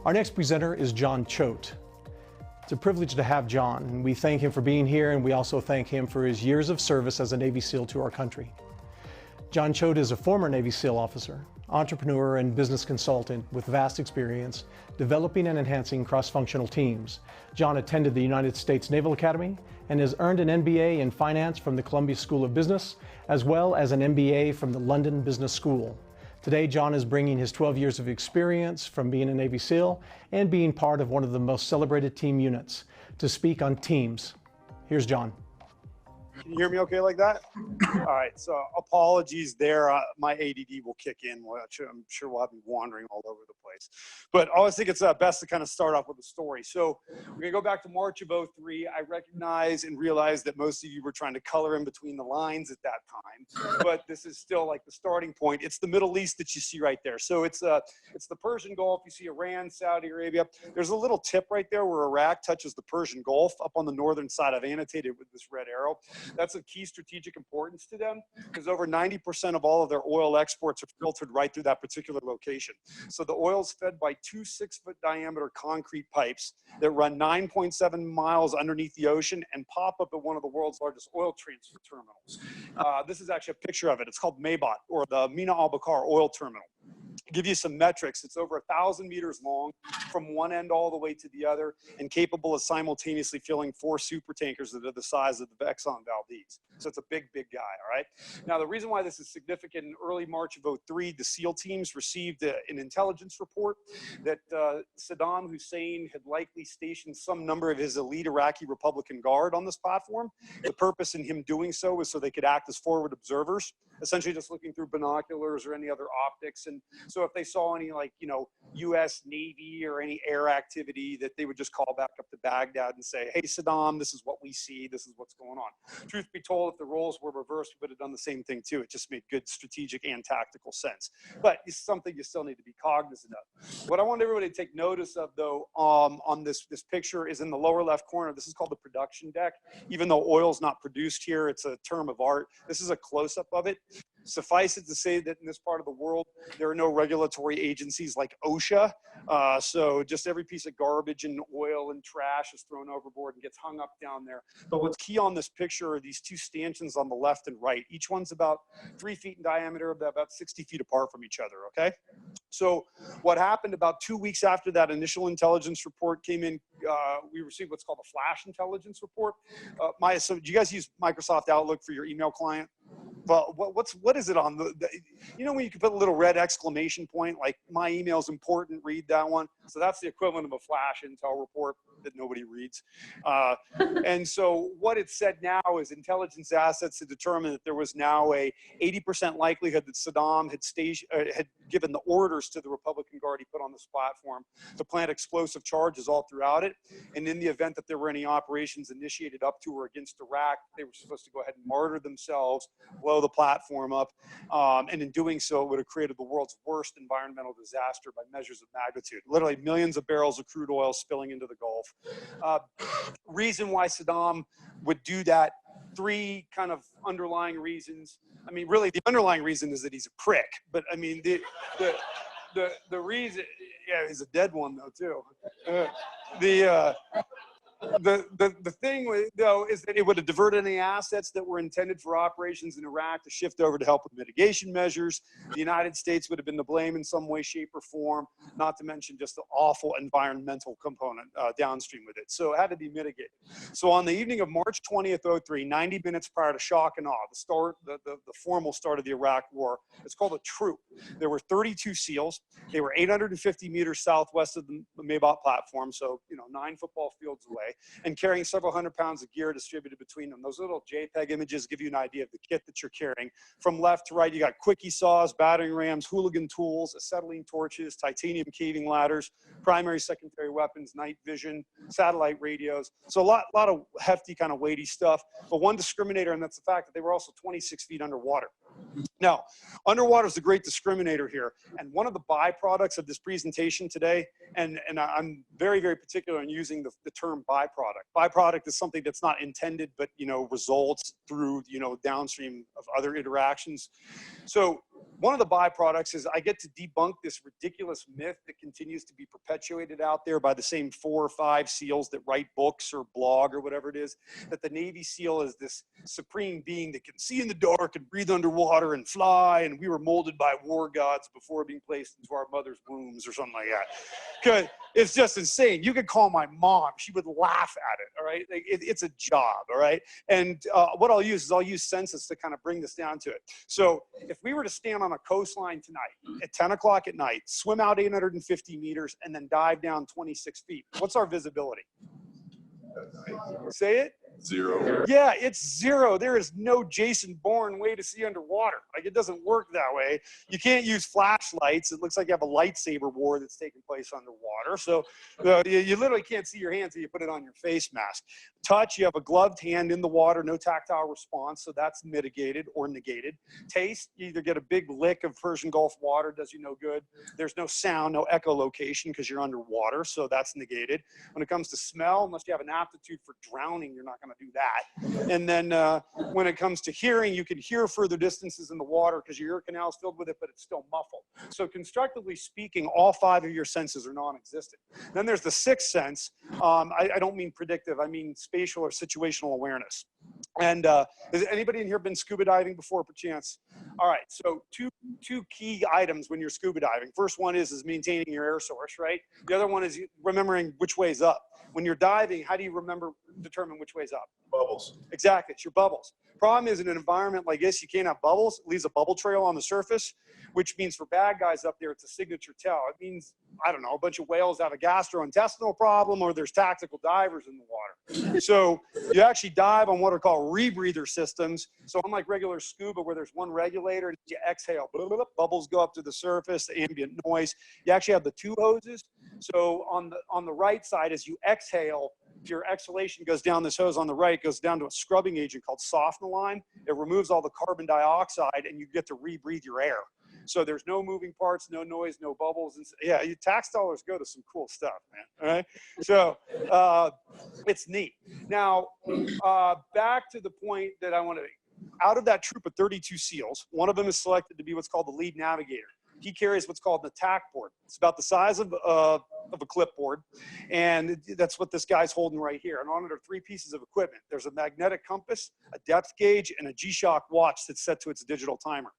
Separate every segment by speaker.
Speaker 1: Our next presenter is John Choate. It's a privilege to have John, and we thank him for being here, and we also thank him for his years of service as a Navy SEAL to our country. John Choate is a former Navy SEAL officer, entrepreneur, and business consultant with vast experience developing and enhancing cross-functional teams. John attended the United States Naval Academy and has earned an MBA in finance from the Columbia School of Business, as well as an MBA from the London Business School. Today, John is bringing his 12 years of experience from being a Navy SEAL and being part of one of the most celebrated team units to speak on teams. Here's John.
Speaker 2: Can you hear me okay like that? All right, so apologies there. My ADD will kick in, which I'm sure will have me wandering all over the place. But I always think it's best to kind of start off with a story. So we're gonna go back to March of '03. I recognize and realize that most of you were trying to color in between the lines at that time, but this is still like the starting point. It's the Middle East that you see right there. So it's the Persian Gulf. You see Iran, Saudi Arabia. There's a little tip right there where Iraq touches the Persian Gulf up on the northern side. I've annotated with this red arrow. That's of key strategic importance to them because over 90% of all of their oil exports are filtered right through that particular location. So the oil is fed by two 6-foot diameter concrete pipes that run 9.7 miles underneath the ocean and pop up at one of the world's largest oil transfer terminals. This is actually a picture of it. It's called Maybat, or the Mina al-Bakar oil terminal. Give you some metrics. It's over 1,000 meters long from one end all the way to the other and capable of simultaneously filling 4 super tankers that are the size of the Exxon Valdez. So it's a big, big guy, all right? Now, the reason why this is significant, in early March of '03, the SEAL teams received an intelligence report that Saddam Hussein had likely stationed some number of his elite Iraqi Republican Guard on this platform. The purpose in him doing so was so they could act as forward observers, essentially just looking through binoculars or any other optics. And so if they saw any, like, you know, U.S. Navy or any air activity, that they would just call back up to Baghdad and say, hey, Saddam, this is what we see. This is what's going on. Truth be told, if the roles were reversed, we would have done the same thing too. It just made good strategic and tactical sense. But it's something you still need to be cognizant of. What I want everybody to take notice of, though, on this picture is in the lower left corner. This is called the production deck. Even though oil's not produced here, it's a term of art. This is a close-up of it. Suffice it to say that in this part of the world, there are no regulatory agencies like OSHA. So just every piece of garbage and oil and trash is thrown overboard and gets hung up down there. But what's key on this picture are these two stanchions on the left and right. Each one's about 3 feet in diameter, about 60 feet apart from each other, okay? So what happened about 2 weeks after that initial intelligence report came in, we received what's called a flash intelligence report. So do you guys use Microsoft Outlook for your email client? Well, what is it on you know, when you can put a little red exclamation point, like my email's important, read that one. So that's the equivalent of a flash intel report that nobody reads. And so what it said now is intelligence assets had determined that there was now a 80% likelihood that Saddam had given the orders to the Republican Guard he put on this platform to plant explosive charges all throughout it. And in the event that there were any operations initiated up to or against Iraq, they were supposed to go ahead and martyr themselves, blow the platform up. And in doing so, it would have created the world's worst environmental disaster by measures of magnitude. Literally millions of barrels of crude oil spilling into the Gulf. Reason why Saddam would do that, 3 kind of underlying reasons. I mean, really, the underlying reason is that he's a prick. But I mean, the reason, yeah, he's a dead one though too. The thing, though, is that it would have diverted any assets that were intended for operations in Iraq to shift over to help with mitigation measures. The United States would have been to blame in some way, shape, or form, not to mention just the awful environmental component downstream with it. So it had to be mitigated. So on the evening of March 20th, '03, 90 minutes prior to shock and awe, the formal start of the Iraq War, it's called a troop. There were 32 SEALs. They were 850 meters southwest of the Maybat platform, so, you know, 9 football fields away, and carrying several hundred pounds of gear distributed between them. Those little JPEG images give you an idea of the kit that you're carrying. From left to right, you got quickie saws, battering rams, hooligan tools, acetylene torches, titanium caving ladders, primary, secondary weapons, night vision, satellite radios. So a lot of hefty, kind of weighty stuff. But one discriminator, and that's the fact that they were also 26 feet underwater. Now, underwater is a great discriminator here. And one of the byproducts of this presentation today, and I'm very, very particular in using the term byproduct. Byproduct is something that's not intended, but, you know, results through, you know, downstream of other interactions. So one of the byproducts is I get to debunk this ridiculous myth that continues to be perpetuated out there by the same 4 or 5 SEALs that write books or blog or whatever it is, that the Navy SEAL is this supreme being that can see in the dark and breathe underwater and fly, and we were molded by war gods before being placed into our mother's wombs or something like that. Because it's just insane. You could call my mom. She would laugh at it, all right? Like, it's a job, all right? And what I'll use census to kind of bring this down to it. So if we were to stand on a coastline tonight at 10 o'clock at night, swim out 850 meters, and then dive down 26 feet, what's our visibility? Say it?
Speaker 3: 0.
Speaker 2: Yeah, it's 0. There is no Jason Bourne way to see underwater. Like, it doesn't work that way. You can't use flashlights. It looks like you have a lightsaber war that's taking place underwater. So you literally can't see your hands until you put it on your face mask. Touch, you have a gloved hand in the water, no tactile response, so that's mitigated or negated. Taste, you either get a big lick of Persian Gulf water, does you no good. There's no sound, no echolocation because you're underwater, so that's negated. When it comes to smell, unless you have an aptitude for drowning, you're not going to do that. And then when it comes to hearing, you can hear further distances in the water because your ear canal is filled with it, but it's still muffled. So constructively speaking, all 5 of your senses are non-existent. Then there's the 6th sense. I don't mean predictive, I mean spatial or situational awareness. And has anybody in here been scuba diving before, perchance? All right, so two key items when you're scuba diving. First one is maintaining your air source, right? The other one is remembering which way's up. When you're diving, how do you determine which way's up?
Speaker 3: Bubbles.
Speaker 2: Exactly, it's your bubbles. Problem is, in an environment like this, you can't have bubbles. It leaves a bubble trail on the surface, which means for bad guys up there, it's a signature tell. It means, I don't know, a bunch of whales have a gastrointestinal problem, or there's tactical divers in the water. So you actually dive on what are called rebreather systems. So unlike regular scuba, where there's one regulator, and you exhale, bubbles go up to the surface, the ambient noise. You actually have the 2 hoses. So on the right side, as you exhale, your exhalation goes down this hose on the right, goes down to a scrubbing agent called Sofnoline. It removes all the carbon dioxide, and you get to rebreathe your air. So there's no moving parts, no noise, no bubbles. And yeah, your tax dollars go to some cool stuff, man. All right. So it's neat. Now, back to the point that I want to make. Out of that troop of 32 SEALs, one of them is selected to be what's called the lead navigator. He carries what's called an attack board. It's about the size of a clipboard, and that's what this guy's holding right here. And on it are 3 pieces of equipment. There's a magnetic compass, a depth gauge, and a G-Shock watch that's set to its digital timer.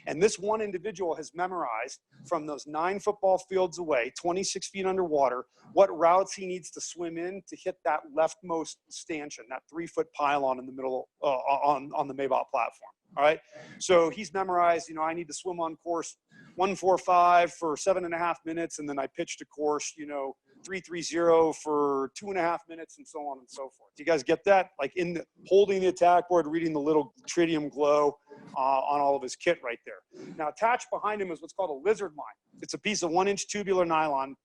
Speaker 2: And this one individual has memorized from those 9 football fields away, 26 feet underwater, what routes he needs to swim in to hit that leftmost stanchion, that 3-foot pylon in the middle on the Maybach platform. All right. So he's memorized, I need to swim on course 145 for 7.5 minutes. And then I pitched a course, 330 for 2.5 minutes, and so on and so forth. Do you guys get that? Like holding the attack board, reading the little tritium glow on all of his kit right there. Now attached behind him is what's called a lizard line. It's a piece of 1-inch tubular nylon,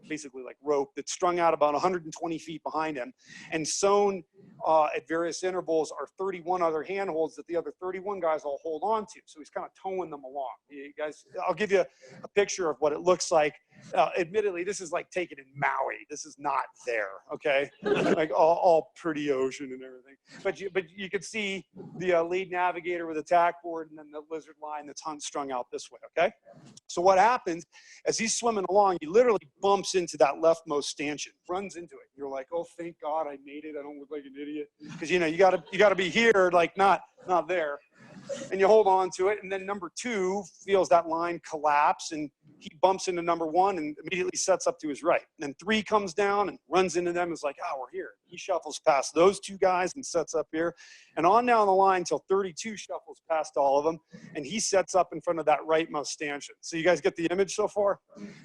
Speaker 2: basically like rope, that's strung out about 120 feet behind him, and sewn at various intervals are 31 other handholds that the other 31 guys all hold on to. So he's kind of towing them along. You guys, I'll give you a picture of what it looks like. Admittedly, this is like taken in Maui. This is not there, okay? Like all pretty ocean and everything. But you can see the lead navigator with attack board, and then the lizard line that's strung out this way, okay? So what happens as he's swimming along, he literally bumps into that leftmost stanchion, runs into it. You're like, oh, thank God I made it. I don't look like an idiot. Because you gotta be here, like not there. And you hold on to it, and then number 2 feels that line collapse, and he bumps into number 1 and immediately sets up to his right. And then 3 comes down and runs into them and is like, oh, we're here. He shuffles past those 2 guys and sets up here. And on down the line till 32 shuffles past all of them, and he sets up in front of that rightmost stanchion. So you guys get the image so far?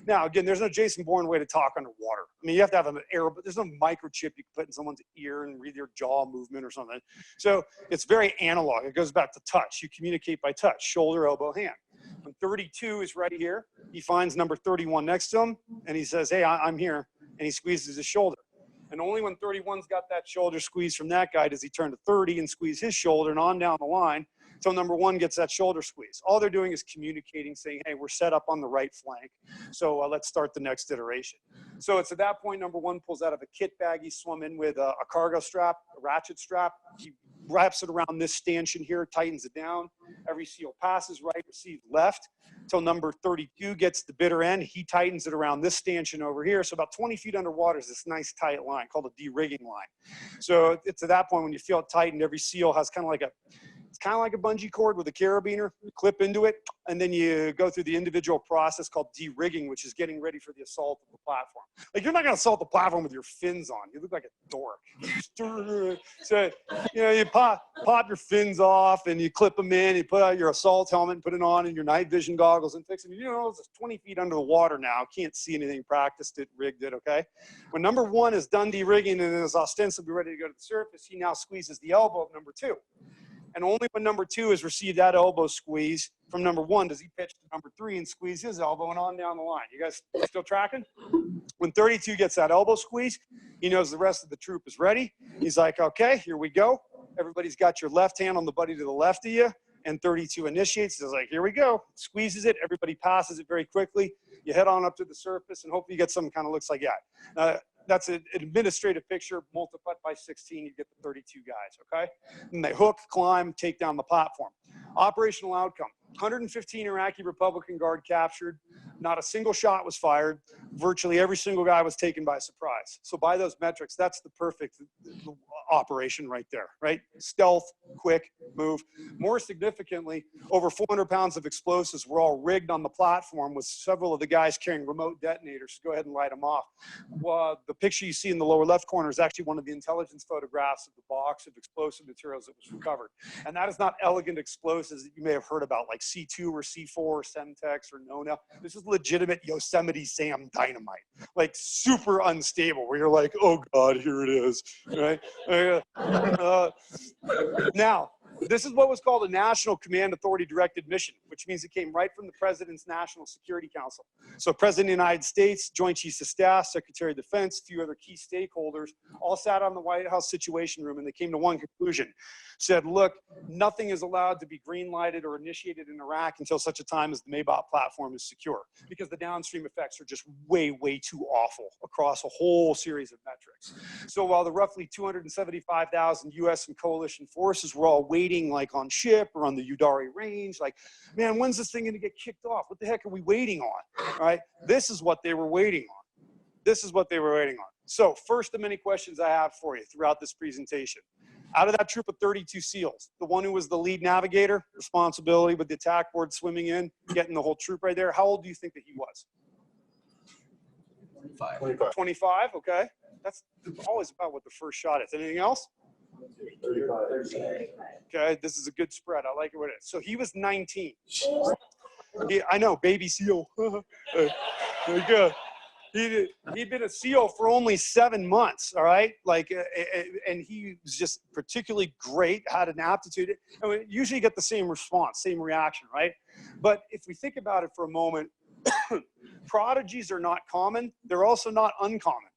Speaker 2: Now, again, there's no Jason Bourne way to talk underwater. I mean, you have to have an air, but there's no microchip you can put in someone's ear and read their jaw movement or something. So it's very analog. It goes back to touch. You communicate by touch, shoulder, elbow, hand. When 32 is right here, he finds number 31 next to him, and he says, hey, I'm here, and he squeezes his shoulder. And only when 31's got that shoulder squeeze from that guy does he turn to 30 and squeeze his shoulder, and on down the line until number 1 gets that shoulder squeeze. All they're doing is communicating, saying, hey, we're set up on the right flank, so let's start the next iteration. So it's at that point number 1 pulls out of a kit bag he swum in with a cargo strap, a ratchet strap. He wraps it around this stanchion here, tightens it down. Every seal passes right, receives left, till number 32 gets the bitter end. He tightens it around this stanchion over here. So about 20 feet underwater is this nice tight line called a de-rigging line. So it's at that point when you feel it tightened, every seal has kind of like a bungee cord with a carabiner. You clip into it, and then you go through the individual process called de-rigging, which is getting ready for the assault of the platform. Like, you're not going to assault the platform with your fins on. You look like a dork. So, you know, you pop your fins off, and you clip them in. You put out your assault helmet and put it on, and your night vision goggles, and fix it. You know, it's 20 feet under the water now. Can't see anything. Practiced it, rigged it. Okay. When number 1 is done de-rigging and is ostensibly ready to go to the surface, he now squeezes the elbow of number 2. And only when number 2 has received that elbow squeeze from number 1 does he pitch to number 3 and squeeze his elbow and on down the line. You guys still tracking? When 32 gets that elbow squeeze, he knows the rest of the troop is ready. He's like, okay, here we go. Everybody's got your left hand on the buddy to the left of you. And 32 initiates. He's like, here we go. Squeezes it. Everybody passes it very quickly. You head on up to the surface, and hopefully you get something kind of looks like that. That's an administrative picture multiplied by 16. You get the 32 guys, okay? And they hook, climb, take down the platform. Operational outcome. 115 Iraqi Republican Guard captured. Not a single shot was fired. Virtually every single guy was taken by surprise. So by those metrics, that's the perfect operation right there, right? Stealth, quick, move. More significantly, over 400 pounds of explosives were all rigged on the platform with several of the guys carrying remote detonators. Go ahead and light them off. The picture you see in the lower left corner is actually one of the intelligence photographs of the box of explosive materials that was recovered. And that is not elegant explosives that you may have heard about, like C2 or C4 or Semtex or Nona. This is legitimate Yosemite Sam dynamite, like super unstable, where you're like, oh God, here it is, right? Now, this is what was called a National Command Authority Directed Mission, which means it came right from the President's National Security Council. So President of the United States, Joint Chiefs of Staff, Secretary of Defense, a few other key stakeholders, all sat on the White House Situation Room, and they came to one conclusion. Said, look, nothing is allowed to be green-lighted or initiated in Iraq until such a time as the Maybach platform is secure, because the downstream effects are just way, way too awful across a whole series of metrics. So while the roughly 275,000 U.S. and coalition forces were all waiting, like on ship or on the Udari Range, like, man, when's this thing going to get kicked off? What the heck are we waiting on? All right, this is what they were waiting on. This is what they were waiting on. So first of many questions I have for you throughout this presentation. Out of that troop of 32 SEALs, the one who was the lead navigator, responsibility with the attack board swimming in, getting the whole troop right there, how old do you think that he was? 25. 25, okay. That's always about what the first shot is. Anything else?
Speaker 3: 35.
Speaker 2: Okay, this is a good spread. I like it what it is. So he was 19. I know, baby SEAL. There you go. He'd been a SEAL for only 7 months, all right? Like, and he was just particularly great, had an aptitude. And we usually get the same response, same reaction, right? But if we think about it for a moment, prodigies are not common. They're also not uncommon.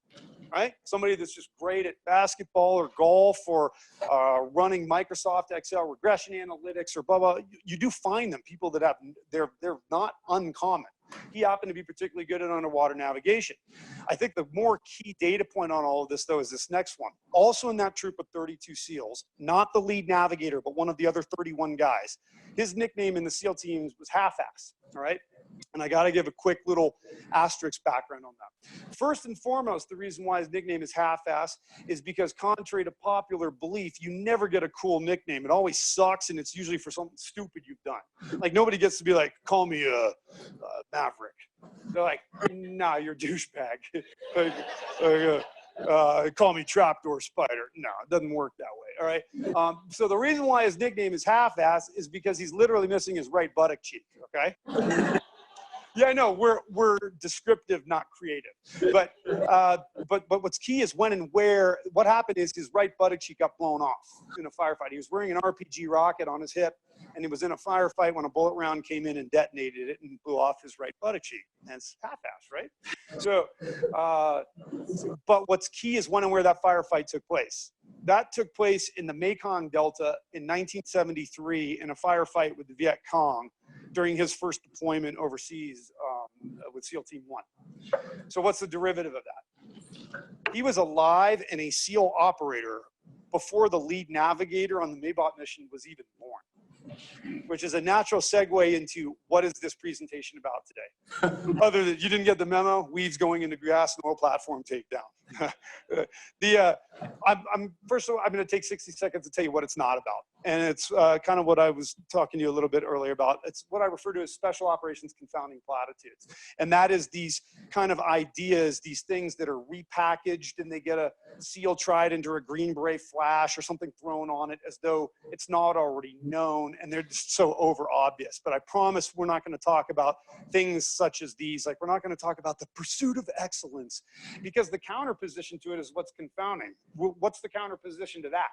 Speaker 2: Right? Somebody that's just great at basketball or golf or running Microsoft Excel regression analytics or blah, blah. You do find them, people that have, they're not uncommon. He happened to be particularly good at underwater navigation. I think the more key data point on all of this, though, is this next one. Also in that troop of 32 SEALs, not the lead navigator, but one of the other 31 guys. His nickname in the SEAL teams was Half-Ass, all right? And I got to give a quick little asterisk background on that. First and foremost, the reason why his nickname is Half-Ass is because contrary to popular belief, you never get a cool nickname. It always sucks, and it's usually for something stupid you've done. Like, nobody gets to be like, call me Maverick. They're like, nah, you're a douchebag. Call me Trapdoor Spider. No, it doesn't work that way, all right? So the reason why his nickname is Half-Ass is because he's literally missing his right buttock cheek, okay? Yeah, I know, we're descriptive, not creative. But what's key is when and where. What happened is his right buttock cheek got blown off in a firefight. He was wearing an RPG rocket on his hip, and he was in a firefight when a bullet round came in and detonated it and blew off his right buttock cheek. And it's half-assed, right? So, but what's key is when and where that firefight took place. That took place in the Mekong Delta in 1973 in a firefight with the Viet Cong during his first deployment overseas with SEAL Team 1. So what's the derivative of that? He was alive and a SEAL operator before the lead navigator on the Maybot mission was even born, which is a natural segue into what is this presentation about today. Other than you didn't get the memo, weeds going into grass and oil platform takedown. First of all, I'm going to take 60 seconds to tell you what it's not about. And it's kind of what I was talking to you a little bit earlier about. It's what I refer to as special operations confounding platitudes. And that is these kind of ideas, these things that are repackaged and they get a seal tried into a green beret flash or something thrown on it as though it's not already known, and they're just so over obvious. But I promise we're not going to talk about things such as these. Like, we're not going to talk about the pursuit of excellence, because the counter position to it is what's confounding. What's the counter position to that?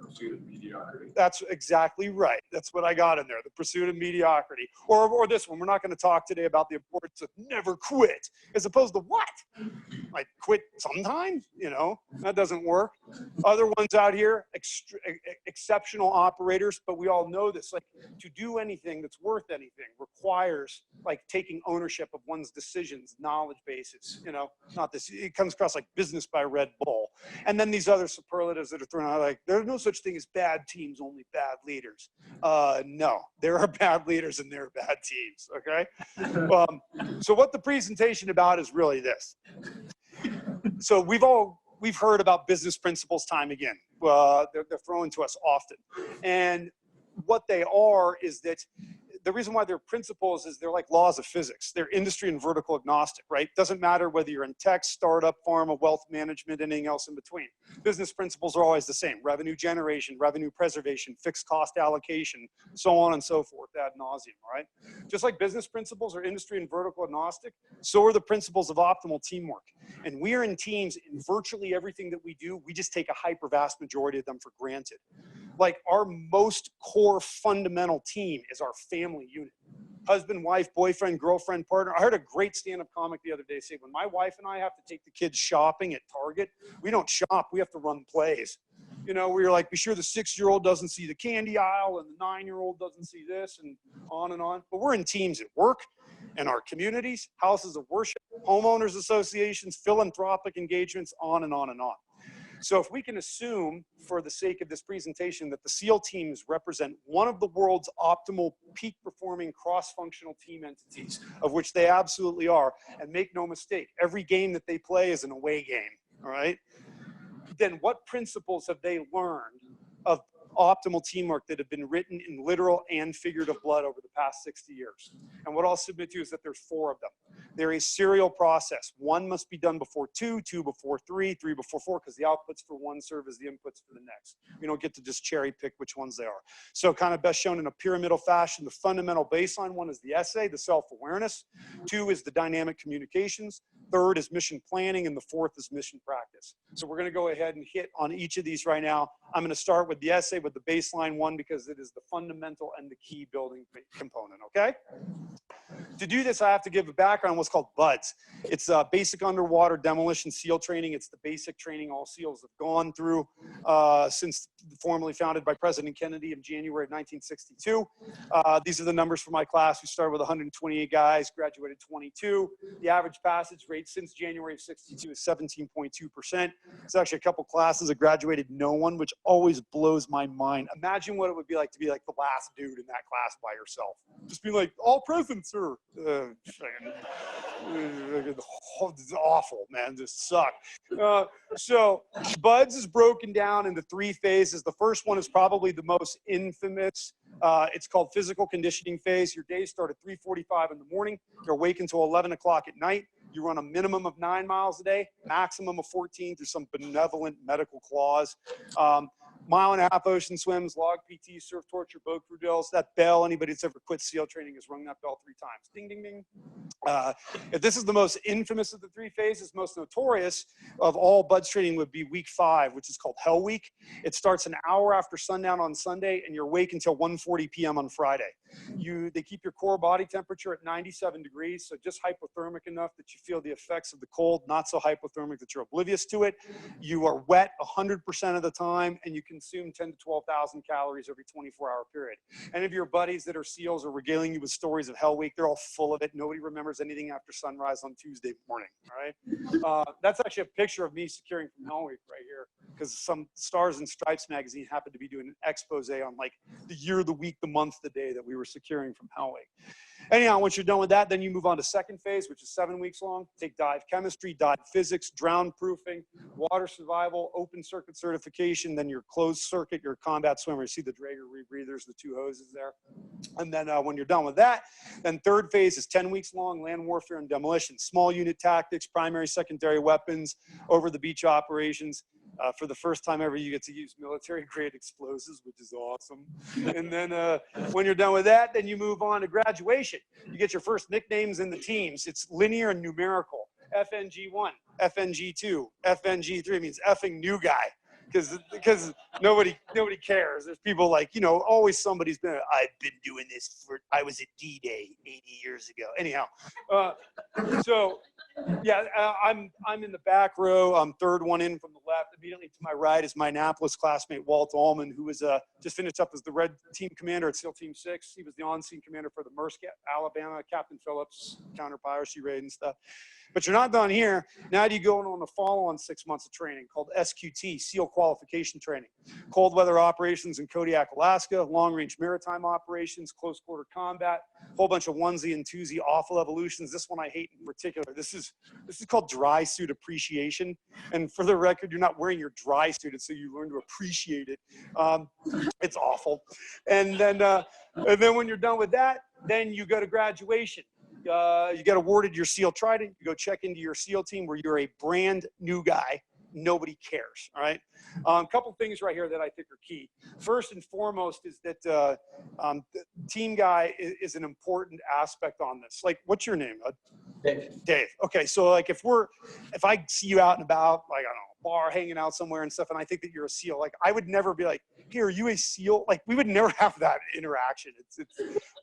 Speaker 3: Pursuit of mediocrity.
Speaker 2: That's exactly right. That's what I got in there, the pursuit of mediocrity. Or this one, we're not going to talk today about the importance of never quit, as opposed to what? Like, quit sometimes? You know, that doesn't work. Other ones out here, exceptional operators, but we all know this. Like, to do anything that's worth anything requires, like, taking ownership of one's decisions, knowledge bases, you know, not this. It comes across like business by Red Bull. And then these other superlatives that are thrown out, like, there's no such thing as bad teams, only bad leaders. No, there are bad leaders and there are bad teams, okay? So what the presentation about is really this. So we've heard about business principles time again. They're thrown to us often. And what they are is that the reason why they're principles is they're like laws of physics. They're industry and vertical agnostic, right? Doesn't matter whether you're in tech, startup, pharma, wealth management, anything else in between. Business principles are always the same. Revenue generation, revenue preservation, fixed cost allocation, so on and so forth ad nauseum, right? Just like business principles are industry and vertical agnostic, so are the principles of optimal teamwork. And we are in teams in virtually everything that we do. We just take a hyper vast majority of them for granted. Like, our most core fundamental team is our family unit. Husband, wife, boyfriend, girlfriend, partner. I heard a great stand-up comic the other day say, when my wife and I have to take the kids shopping at Target, we don't shop, we have to run plays. You know, we're like, be sure the 6-year-old doesn't see the candy aisle and the 9-year-old doesn't see this, and on and on. But we're in teams at work, in our communities, houses of worship, homeowners associations, philanthropic engagements, on and on and on. So if we can assume, for the sake of this presentation, that the SEAL teams represent one of the world's optimal peak performing cross-functional team entities, of which they absolutely are, and make no mistake, every game that they play is an away game, all right? Then what principles have they learned of optimal teamwork that have been written in literal and figurative blood over the past 60 years? And what I'll submit to you is that there's 4 of them. They're a serial process. 1 must be done before 2, 2 before 3, 3 before 4, because the outputs for one serve as the inputs for the next. We don't get to just cherry pick which ones they are. So kind of best shown in a pyramidal fashion. The fundamental baseline one is the essay, the self-awareness. 2 is the dynamic communications. 3rd is mission planning, and the 4th is mission practice. So we're going to go ahead and hit on each of these right now. I'm going to start with the essay, with the baseline one, because it is the fundamental and the key building component, okay? To do this, I have to give a background on what's called BUDS. It's basic underwater demolition SEAL training. It's the basic training all SEALs have gone through since formally founded by President Kennedy in January of 1962. These are the numbers for my class. We started with 128 guys, graduated 22. The average passage rate since January of 62 is 17.2%. There's actually a couple classes that graduated no one, which always blows my mind. Imagine what it would be like to be like the last dude in that class by yourself. Just be like, all present, sir. It's awful, man. This sucks. So BUDS is broken down into 3 phases. The first one is probably the most infamous. It's called physical conditioning phase. Your days start at 3:45 in the morning. You're awake until 11 o'clock at night. You run a minimum of 9 miles a day, maximum of 14 through some benevolent medical clause. 1.5-mile ocean swims, log PT, surf torture, boat crew drills. That bell, anybody that's ever quit SEAL training has rung that bell 3 times. Ding, ding, ding. If this is the most infamous of the 3 phases, most notorious of all BUDS training would be week 5, which is called Hell Week. It starts an hour after sundown on Sunday, and you're awake until 1:40 p.m. on Friday. They keep your core body temperature at 97 degrees, so just hypothermic enough that you feel the effects of the cold, not so hypothermic that you're oblivious to it. You are wet 100% of the time, and you consume 10 to 12,000 calories every 24-hour period. Any of your buddies that are SEALs are regaling you with stories of Hell Week. They're all full of it. Nobody remembers anything after sunrise on Tuesday morning, all right? That's actually a picture of me securing from Hell Week right here, because some Stars and Stripes magazine happened to be doing an expose on like the year, the week, the month, the day that we were securing from Hell Week. Anyhow, once you're done with that, then you move on to second phase, which is 7 weeks long. Take dive chemistry, dive physics, drown proofing, water survival, open circuit certification, then your closed circuit, your combat swimmer. You see the Draeger rebreathers, the 2 hoses there. And then when you're done with that, then third phase is 10 weeks long, land warfare and demolition. Small unit tactics, primary, secondary weapons, over the beach operations. For the first time ever, you get to use military-grade explosives, which is awesome. And then when you're done with that, then you move on to graduation. You get your first nicknames in the teams. It's linear and numerical. FNG1, FNG2, FNG3 means effing new guy. Because nobody cares. There's people like, you know, always somebody's been, I've been doing this I was at D-Day 80 years ago. Anyhow, so yeah, I'm in the back row. I'm third one in from the left. Immediately to my right is my Annapolis classmate, Walt Allman, who was just finished up as the Red Team Commander at SEAL Team 6. He was the on-scene commander for the Mersk, Alabama, Captain Phillips, counter-piracy raid and stuff. But you're not done here. Now you go on the follow-on 6 months of training called SQT, SEAL Qualification Training. Cold weather operations in Kodiak, Alaska, long-range maritime operations, close quarter combat, a whole bunch of onesie and twosie awful evolutions. This one I hate in particular. This is called dry suit appreciation. And for the record, you're not wearing your dry suit, it's so you learn to appreciate it. It's awful. And then when you're done with that, then you go to graduation. You get awarded your SEAL Trident. You go check into your SEAL team where you're a brand new guy. Nobody cares, all right? A couple things right here that I think are key. First and foremost is that the team guy is an important aspect on this. Like, what's your name? Dave. Okay, so like if I see you out and about, like, I don't know, bar, hanging out somewhere and stuff, and I think that you're a SEAL, like, I would never be like, hey, are you a SEAL? Like, we would never have that interaction. It's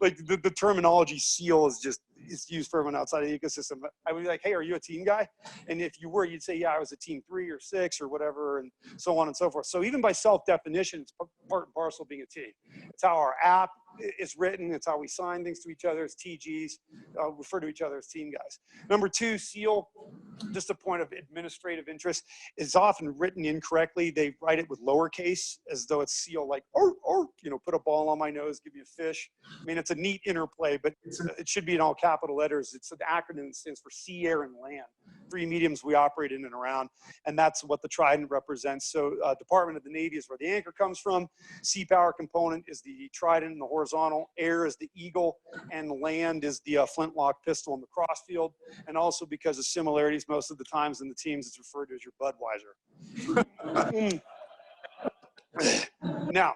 Speaker 2: like the terminology SEAL is used for everyone outside of the ecosystem. I would be like, hey, are you a team guy? And if you were, you'd say, yeah, I was a team 3 or 6 or whatever, and so on and so forth. So even by self-definition, it's part and parcel of being a team. It's how our app is written. It's how we sign things to each other as TGs, refer to each other as team guys. Number 2, SEAL, just a point of administrative interest, is often written incorrectly. They write it with lowercase as though it's SEAL, like, or, you know, put a ball on my nose, give you a fish. I mean, it's a neat interplay, but it should be in all capital letters. It's an acronym that stands for sea, air, and land. 3 mediums we operate in and around, and that's what the Trident represents. So Department of the Navy is where the anchor comes from. Sea power component is the Trident and the horizontal. Air is the Eagle, and land is the flintlock pistol and the crossfield. And also because of similarities, most of the times in the teams, it's referred to as your Budweiser. Now,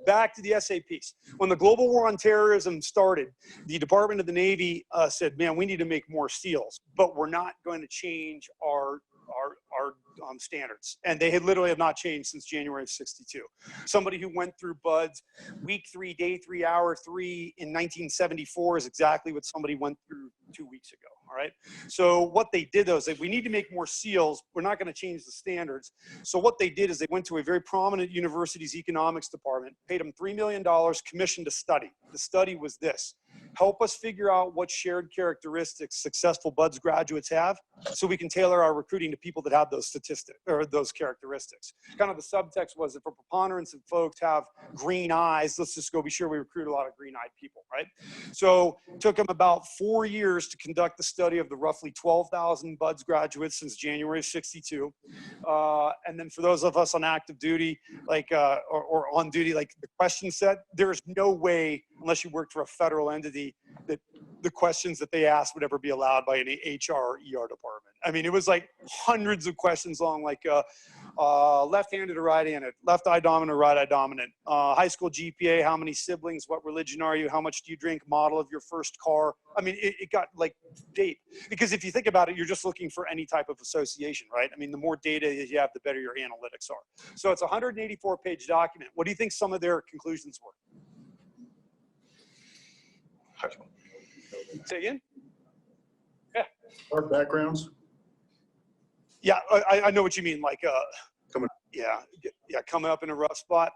Speaker 2: back to the SAPs. When the global war on terrorism started, the Department of the Navy said, man, we need to make more SEALs, but we're not going to change our standards. And they literally have not changed since January of '62. Somebody who went through BUDS week 3, day 3, hour 3 in 1974 is exactly what somebody went through 2 weeks ago. All right. So what they did though is that we need to make more SEALs. We're not going to change the standards. So what they did is they went to a very prominent university's economics department, paid them $3 million, commissioned a study. The study was this: help us figure out what shared characteristics successful BUDS graduates have, so we can tailor our recruiting to people that have those statistics or those characteristics. Kind of the subtext was, if a preponderance of folks have green eyes, let's just go be sure we recruit a lot of green-eyed people, right? So it took them about 4 years to conduct the study of the roughly 12,000 BUDS graduates since January of '62. And then for those of us on active duty, like, or on duty, like the question set, there is no way, unless you worked for a federal entity, that the questions that they asked would ever be allowed by any HR or ER department. I mean, it was like hundreds of questions long, like left-handed or right-handed, left eye dominant or right eye dominant, high school GPA, how many siblings, what religion are you, how much do you drink, model of your first car. I mean, it got like deep, because if you think about it, you're just looking for any type of association, right? I mean, the more data you have, the better your analytics are. So it's a 184-page document. What do you think some of their conclusions were? Say again?
Speaker 3: Our backgrounds.
Speaker 2: Yeah, I know what you mean. Like, coming up in a rough spot.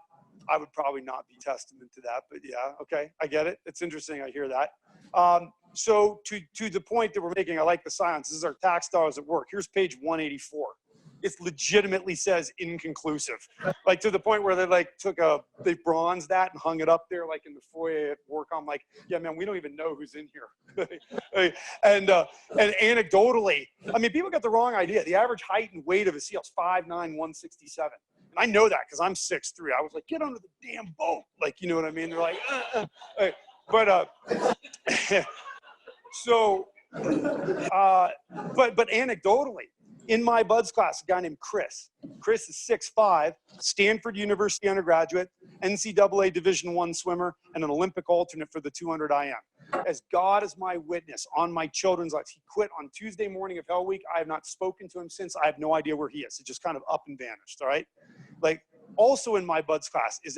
Speaker 2: I would probably not be testament to that, but yeah, okay, I get it. It's interesting. I hear that. So to the point that we're making, I like the science. This is our tax dollars at work. Here's page 184. It legitimately says inconclusive, like to the point where they like they bronzed that and hung it up there, like in the foyer at work. I'm like, yeah, man, we don't even know who's in here. and anecdotally, I mean, people got the wrong idea. The average height and weight of a seal is 5'9", 167. And I know that because I'm 6'3". I was like, get under the damn boat. Like, you know what I mean? They're like, But so, but anecdotally, in my buds class, a guy named Chris. Chris is 6'5", Stanford University undergraduate, NCAA Division I swimmer, and an Olympic alternate for the 200 IM. As God is my witness on my children's lives, he quit on Tuesday morning of Hell Week. I have not spoken to him since. I have no idea where he is. It just kind of up and vanished, all right? Like, also in my buds class was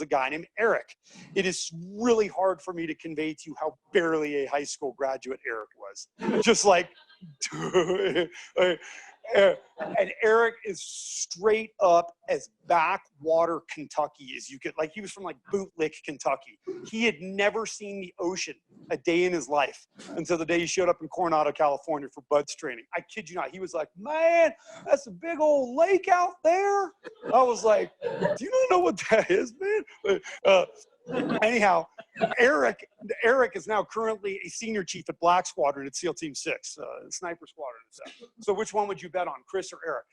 Speaker 2: a guy named Eric. It is really hard for me to convey to you how barely a high school graduate Eric was. Just like, and Eric is straight up as backwater Kentucky as you could. Like, he was from like Bootlick, Kentucky. He had never seen the ocean a day in his life until the day he showed up in Coronado, California for buds training. I kid you not. He was like, man, that's a big old lake out there. I was like, do you not know what that is, man? Anyhow, Eric is now currently a senior chief at Black Squadron at SEAL Team 6, Sniper Squadron and stuff. So which one would you bet on, Chris or Eric?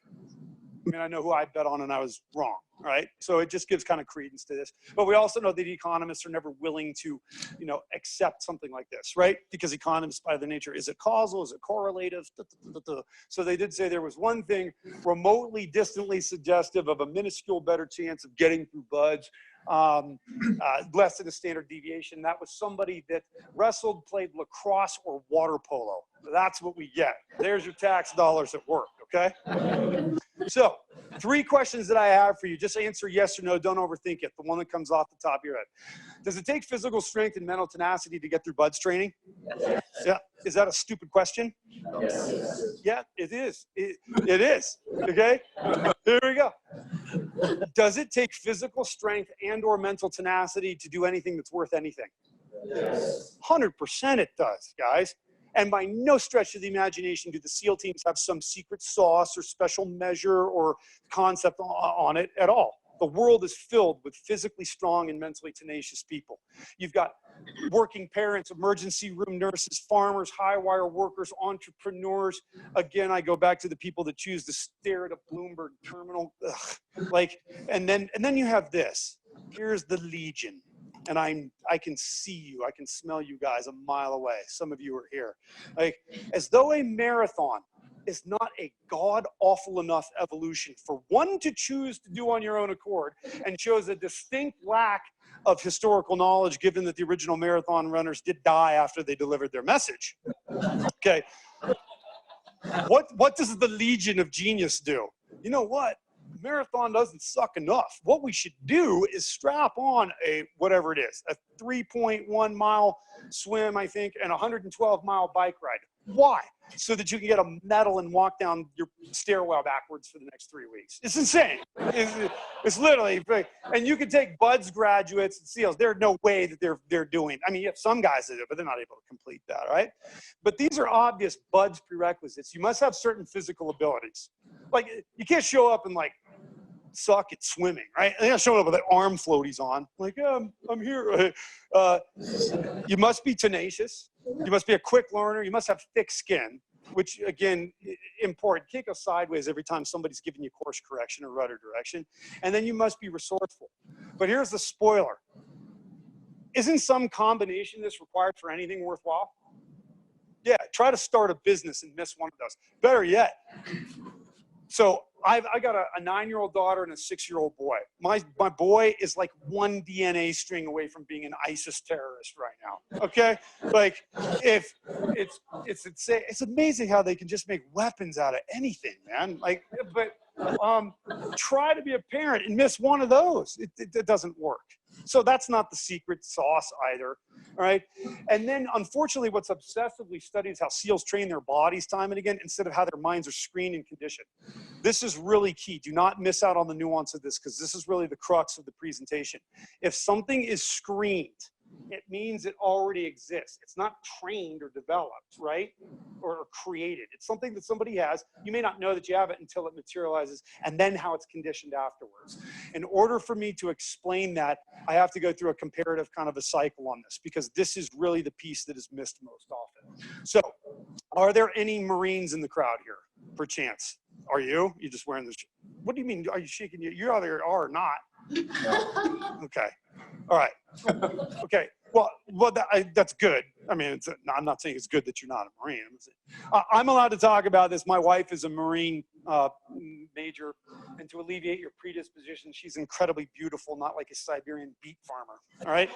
Speaker 2: I mean, I know who I bet on and I was wrong, right? So it just gives kind of credence to this. But we also know that economists are never willing to, accept something like this, right? Because economists by their nature, is it causal? Is it correlative? So they did say there was one thing remotely, distantly suggestive of a minuscule better chance of getting through buds, less than a standard deviation. That was somebody that wrestled, played lacrosse, or water polo. That's what we get. There's your tax dollars at work, okay? So 3 questions that I have for you. Just answer yes or no. Don't overthink it. The one that comes off the top of your head. Does it take physical strength and mental tenacity to get through buds training? Yes. Yeah. Is that a stupid question? Yes. Yeah, it is. It is. Okay? Here we go. Does it take physical strength and or mental tenacity to do anything that's worth anything? Yes. 100% it does, guys. And by no stretch of the imagination do the SEAL teams have some secret sauce or special measure or concept on it at all. The world is filled with physically strong and mentally tenacious people. You've got working parents, emergency room nurses, farmers, high-wire workers, entrepreneurs. Again, I go back to the people that choose to stare at a Bloomberg terminal. And then you have this. Here's the Legion. And I can see you, I can smell you guys a mile away. Some of you are here. Like, as though a marathon is not a god-awful enough evolution for one to choose to do on your own accord, and shows a distinct lack of historical knowledge, given that the original marathon runners did die after they delivered their message. Okay. What does the Legion of Genius do? You know what? Marathon doesn't suck enough. What we should do is strap on a, whatever it is, a 3.1 mile swim, I think, and a 112 mile bike ride. Why? So that you can get a medal and walk down your stairwell backwards for the next 3 weeks. It's insane. It's literally, and you can take buds graduates and SEALs. There's no way that they're doing. I mean, you have some guys that do, but they're not able to complete that, right? But these are obvious buds prerequisites. You must have certain physical abilities. Like, you can't show up and like suck at swimming, right? They're not showing up with their arm floaties on. Like, yeah, I'm here. You must be tenacious. You must be a quick learner. You must have thick skin, which, again, important. You can't go sideways every time somebody's giving you course correction or rudder direction. And then you must be resourceful. But here's the spoiler. Isn't some combination of this required for anything worthwhile? Yeah, try to start a business and miss one of those. Better yet. So I got a 9-year-old daughter and a 6-year-old boy. My boy is like one DNA string away from being an ISIS terrorist right now. Okay, like if it's amazing how they can just make weapons out of anything, man. Like, but try to be a parent and miss one of those. It doesn't work. So that's not the secret sauce either. All right. And then unfortunately, what's obsessively studied is how SEALs train their bodies time and again instead of how their minds are screened and conditioned. This is really key. Do not miss out on the nuance of this because this is really the crux of the presentation. If something is screened, it means it already exists. It's not trained or developed, right? Or created. It's something that somebody has. You may not know that you have it until it materializes, and then how it's conditioned afterwards. In order for me to explain that, I have to go through a comparative kind of a cycle on this, because this is really the piece that is missed most often. So, are there any Marines in the crowd here, perchance? Are you? You're just wearing this. What do you mean? Are you shaking? You either are or not. Okay. All right. Okay. Well, that's good. I mean, I'm not saying it's good that you're not a Marine. I'm allowed to talk about this. My wife is a Marine major, and to alleviate your predisposition, she's incredibly beautiful, not like a Siberian beet farmer. All right.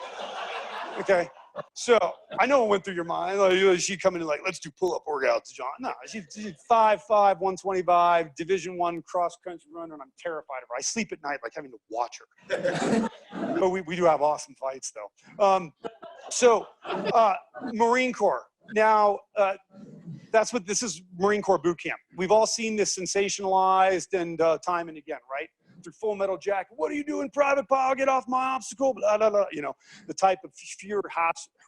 Speaker 2: Okay. So I know it went through your mind. Like, she coming in like, let's do pull-up workouts, John. No, she's 5'5", 125, Division I cross-country runner, and I'm terrified of her. I sleep at night like having to watch her. But we do have awesome fights, though. Marine Corps. Now, that's what this is, Marine Corps boot camp. We've all seen this sensationalized and time and again, right? Through Full Metal Jacket. What are you doing, Private Pile? Get off my obstacle. Blah, blah, blah. You know, the type of fear,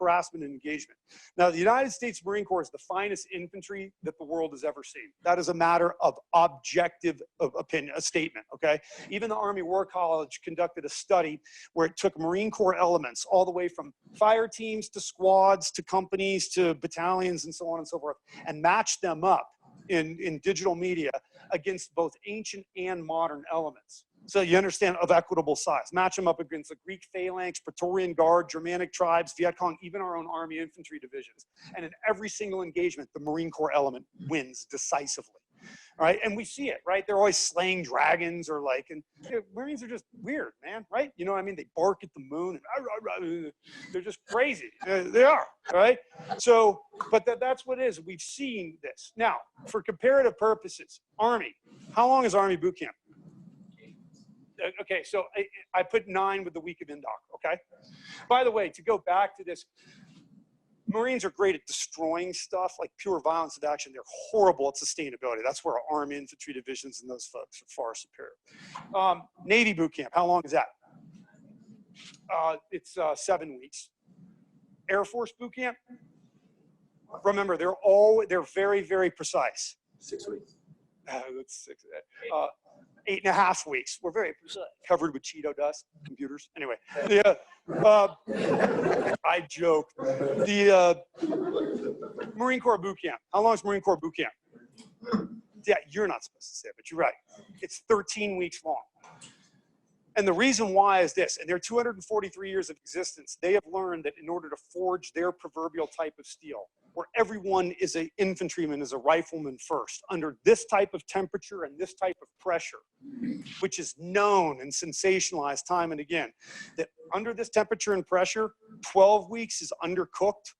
Speaker 2: harassment, and engagement. Now, the United States Marine Corps is the finest infantry that the world has ever seen. That is a matter of objective opinion, a statement, okay? Even the Army War College conducted a study where it took Marine Corps elements all the way from fire teams to squads to companies to battalions and so on and so forth, and matched them up in digital media against both ancient and modern elements. So you understand, of equitable size. Match them up against the Greek phalanx, Praetorian Guard, Germanic tribes, Viet Cong, even our own Army infantry divisions. And in every single engagement, the Marine Corps element wins decisively. All right, and we see it, right? They're always slaying dragons or like, and Marines are just weird, man, right? You know what I mean? They bark at the moon, and they're just crazy. They are, right? So, but that's what it is. We've seen this. Now, for comparative purposes, Army, how long is Army boot camp? Okay, so I put 9 with the week of indoc, okay? By the way, to go back to this, Marines are great at destroying stuff, like pure violence of action. They're horrible at sustainability. That's where our Army infantry divisions and those folks are far superior. Navy boot camp, how long is that? It's 7 weeks. Air Force boot camp, remember, they're very, very precise.
Speaker 3: 6 weeks.
Speaker 2: That's 6. 8.5 weeks. We're very covered with Cheeto dust, computers. Anyway, I joke. The Marine Corps boot camp. How long is Marine Corps boot camp? Yeah, you're not supposed to say it, but you're right. It's 13 weeks long. And the reason why is this, and their 243 years of existence, they have learned that in order to forge their proverbial type of steel, where everyone is an infantryman, is a rifleman first, under this type of temperature and this type of pressure, which is known and sensationalized time and again, that under this temperature and pressure, 12 weeks is undercooked,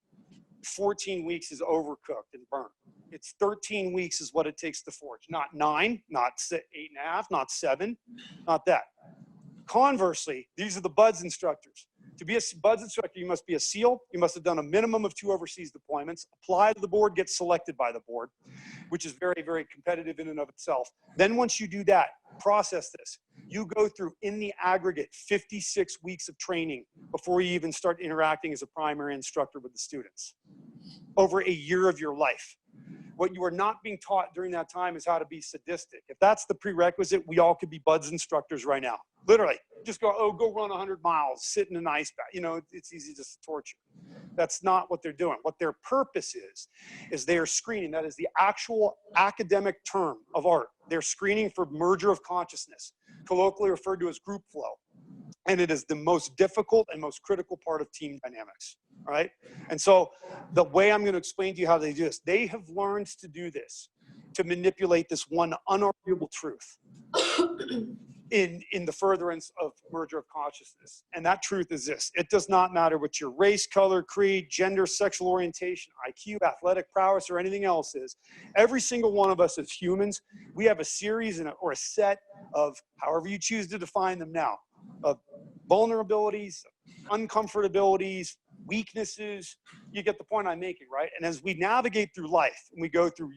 Speaker 2: 14 weeks is overcooked and burnt. It's 13 weeks is what it takes to forge. Not 9, not 8.5, not 7, not that. Conversely, these are the BUDS instructors. To be a BUDS instructor, you must be a SEAL. You must have done a minimum of 2 overseas deployments, apply to the board, get selected by the board, which is very, very competitive in and of itself. Then once you do that, process this. You go through, in the aggregate, 56 weeks of training before you even start interacting as a primary instructor with the students. Over a year of your life. What you are not being taught during that time is how to be sadistic. If that's the prerequisite, we all could be BUDS instructors right now. Literally, just go run 100 miles, sit in an ice bath. You know, it's easy just to torture. That's not what they're doing. What their purpose is they are screening. That is the actual academic term of art. They're screening for merger of consciousness, colloquially referred to as group flow. And it is the most difficult and most critical part of team dynamics, all right? And so the way I'm going to explain to you how they do this, they have learned to do this, to manipulate this one unarguable truth in the furtherance of merger of consciousness. And that truth is this: it does not matter what your race, color, creed, gender, sexual orientation, IQ, athletic prowess, or anything else is. Every single one of us as humans, we have a series or a set of, however you choose to define them now, of vulnerabilities, uncomfortabilities, weaknesses. You get the point I'm making, right? And as we navigate through life and we go through,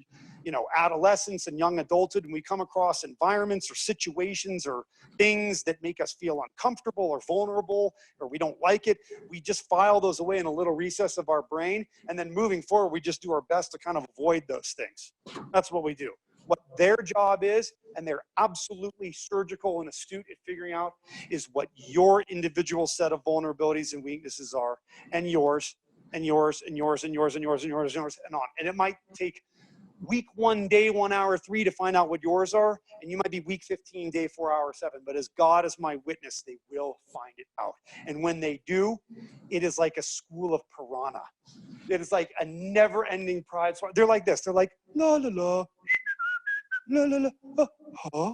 Speaker 2: you know, adolescence and young adulthood, and we come across environments or situations or things that make us feel uncomfortable or vulnerable, or we don't like it, we just file those away in a little recess of our brain. And then moving forward, we just do our best to kind of avoid those things. That's what we do. What their job is, and they're absolutely surgical and astute at figuring out, is what your individual set of vulnerabilities and weaknesses are, and yours, and yours, and yours, and yours, and yours, and yours, and yours, and on. And it might take week 1, day 1, hour 3 to find out what yours are, and you might be week 15, day 4, hour 7. But as God is my witness, they will find it out. And when they do, it is like a school of piranha. It is like a never-ending pride. They're like this. They're like, la, la, la. La, la, la, huh?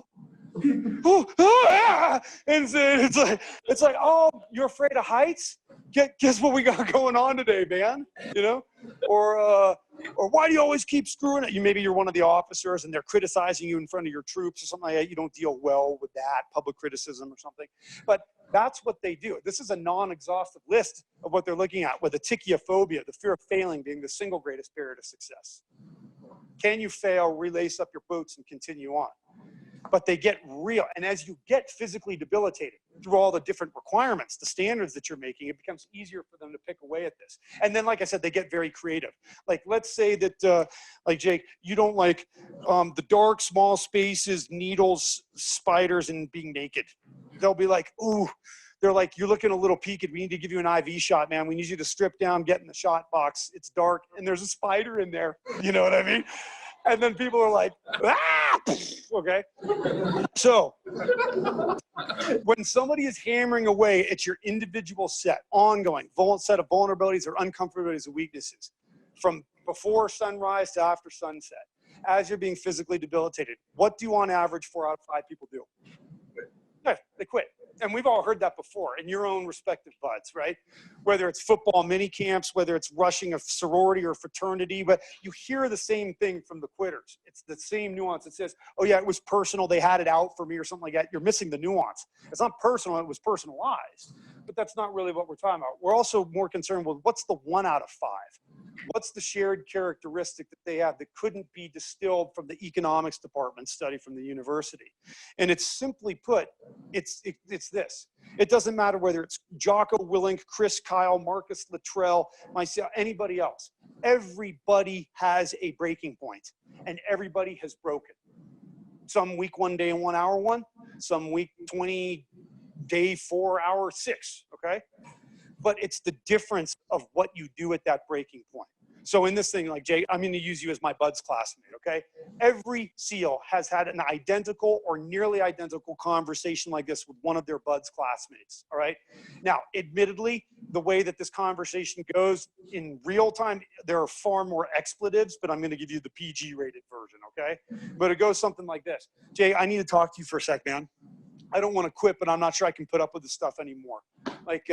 Speaker 2: Oh, ah! And it's like, oh, you're afraid of heights? Guess what we got going on today, man? You know, or why do you always keep screwing it? Maybe you're one of the officers and they're criticizing you in front of your troops or something like that. You don't deal well with that, public criticism or something. But that's what they do. This is a non-exhaustive list of what they're looking at, with the tachyophobia, the fear of failing, being the single greatest barrier to success. Can you fail, relace up your boots, and continue on? But they get real. And as you get physically debilitated through all the different requirements, the standards that you're making, it becomes easier for them to pick away at this. And then, like I said, they get very creative. Like, let's say that, like Jake, you don't like the dark, small spaces, needles, spiders, and being naked. They'll be like, ooh. They're like, you're looking a little peaked. We need to give you an IV shot, man. We need you to strip down, get in the shot box. It's dark, and there's a spider in there. You know what I mean? And then people are like, ah! Okay? So when somebody is hammering away at your individual set, ongoing set of vulnerabilities or uncomfortabilities or weaknesses, from before sunrise to after sunset, as you're being physically debilitated, what do on average 4 out of 5 people do? Yeah, they quit. And we've all heard that before in your own respective buds, right? Whether it's football mini camps, whether it's rushing a sorority or fraternity, but you hear the same thing from the quitters. It's the same nuance. It says, oh yeah, it was personal. They had it out for me or something like that. You're missing the nuance. It's not personal. It was personalized. But that's not really what we're talking about. We're also more concerned with what's the 1 out of 5? What's the shared characteristic that they have that couldn't be distilled from the economics department study from the university? And it's simply put, it's this. It doesn't matter whether it's Jocko Willink, Chris Kyle, Marcus Luttrell, myself, anybody else. Everybody has a breaking point, and everybody has broken. Some week 1, day 1, hour 1. Some week 20, day 4, hour 6. Okay. But it's the difference of what you do at that breaking point. So in this thing, like Jay, I'm going to use you as my bud's classmate, okay? Every SEAL has had an identical or nearly identical conversation like this with one of their bud's classmates, all right? Now, admittedly, the way that this conversation goes in real time, there are far more expletives, but I'm going to give you the PG-rated version, okay? But it goes something like this. Jay, I need to talk to you for a sec, man. I don't want to quit, but I'm not sure I can put up with this stuff anymore. Like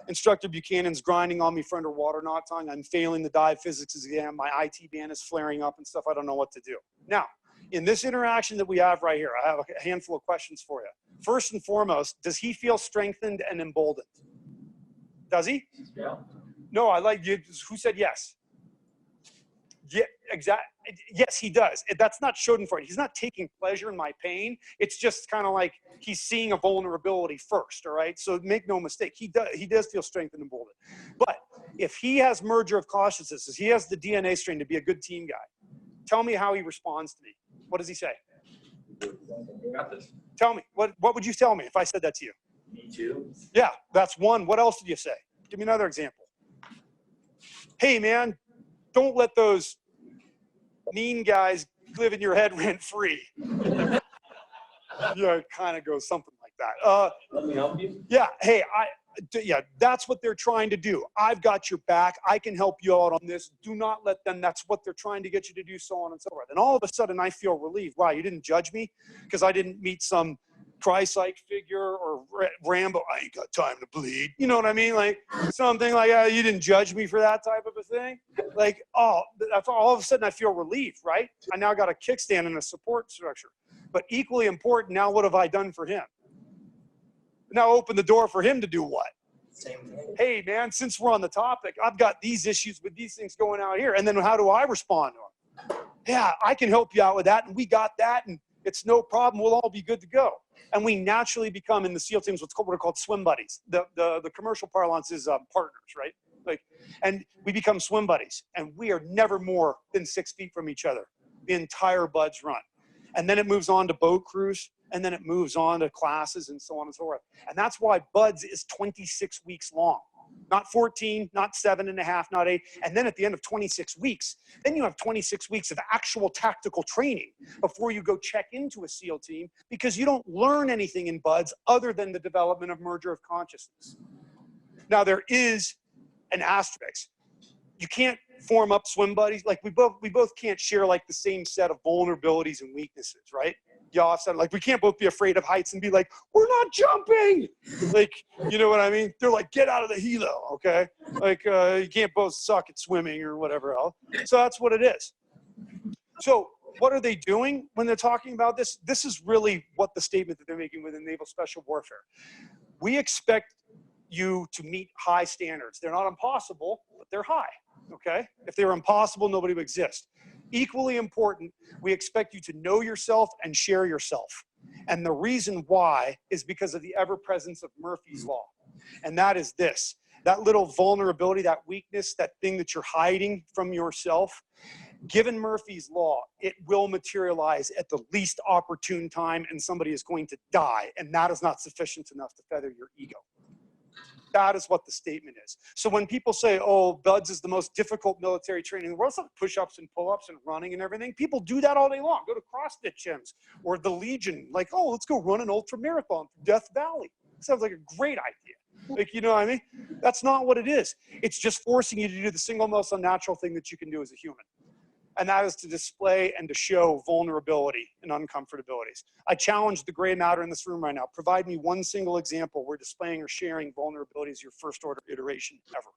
Speaker 2: Instructor Buchanan's grinding on me for underwater knot tying. I'm failing the dive physics exam. My IT band is flaring up and stuff. I don't know what to do. Now, in this interaction that we have right here, I have a handful of questions for you. First and foremost, does he feel strengthened and emboldened? Does he?
Speaker 3: Yeah.
Speaker 2: No, I like you. Who said yes? Yeah, exactly. Yes, he does. That's not schadenfreude. He's not taking pleasure in my pain. It's just kind of like he's seeing a vulnerability first, all right? So make no mistake, he does feel strengthened and emboldened. But if he has merger of cautiousness, if he has the DNA strain to be a good team guy, tell me how he responds to me. What does he say?
Speaker 3: You got this.
Speaker 2: Tell me. What would you tell me if I said that to you?
Speaker 3: Me too.
Speaker 2: Yeah, that's one. What else did you say? Give me another example. Hey, man, don't let those mean guys live in your head rent free. Yeah, it kind of goes something like that.
Speaker 3: Let me help you.
Speaker 2: Yeah, hey, yeah, that's what they're trying to do. I've got your back. I can help you out on this. Do not let them. That's what they're trying to get you to do, so on and so forth. And all of a sudden, I feel relieved. Wow, you didn't judge me because I didn't meet some Christ-like figure or Rambo. I ain't got time to bleed. You know what I mean? Like something like you didn't judge me for that type of a thing. Like, oh, that's all of a sudden I feel relieved, right? I now got a kickstand and a support structure. But equally important, now what have I done for him? Now open the door for him to do what?
Speaker 4: Same thing.
Speaker 2: Hey, man, since we're on the topic, I've got these issues with these things going out here. And then how do I respond to them? Yeah, I can help you out with that. And we got that. And it's no problem. We'll all be good to go. And we naturally become, in the SEAL teams, what are called swim buddies. The commercial parlance is partners, right? And we become swim buddies. And we are never more than 6 feet from each other the entire Buds run. And then it moves on to boat crews. And then it moves on to classes and so on and so forth. And that's why Buds is 26 weeks long. Not 14, not 7.5, not 8. And then at the end of 26 weeks, then you have 26 weeks of actual tactical training before you go check into a SEAL team, because you don't learn anything in Buds other than the development of merger of consciousness. Now, there is an asterisk. You can't form up swim buddies. Like we both can't share like the same set of vulnerabilities and weaknesses, right? Y'all said, like, we can't both be afraid of heights and be like, we're not jumping. Like, you know what I mean? They're like, get out of the helo, okay? Like, you can't both suck at swimming or whatever else. So that's what it is. So what are they doing when they're talking about this? This is really what the statement that they're making within naval special warfare. We expect you to meet high standards. They're not impossible, but they're high, okay? If they were impossible, nobody would exist. Equally important, we expect you to know yourself and share yourself. And the reason why is because of the ever-presence of Murphy's Law. And that is this, that little vulnerability, that weakness, that thing that you're hiding from yourself, given Murphy's Law, it will materialize at the least opportune time and somebody is going to die. And that is not sufficient enough to feather your ego. That is what the statement is. So when people say, oh, Buds is the most difficult military training in the world, it's like push-ups and pull-ups and running and everything. People do that all day long. Go to CrossFit gyms or the Legion. Like, oh, let's go run an ultra marathon through Death Valley. Sounds like a great idea. Like, you know what I mean? That's not what it is. It's just forcing you to do the single most unnatural thing that you can do as a human. And that is to display and to show vulnerability and uncomfortabilities. I challenge the gray matter in this room right now. Provide me one single example where displaying or sharing vulnerability is your first order iteration ever.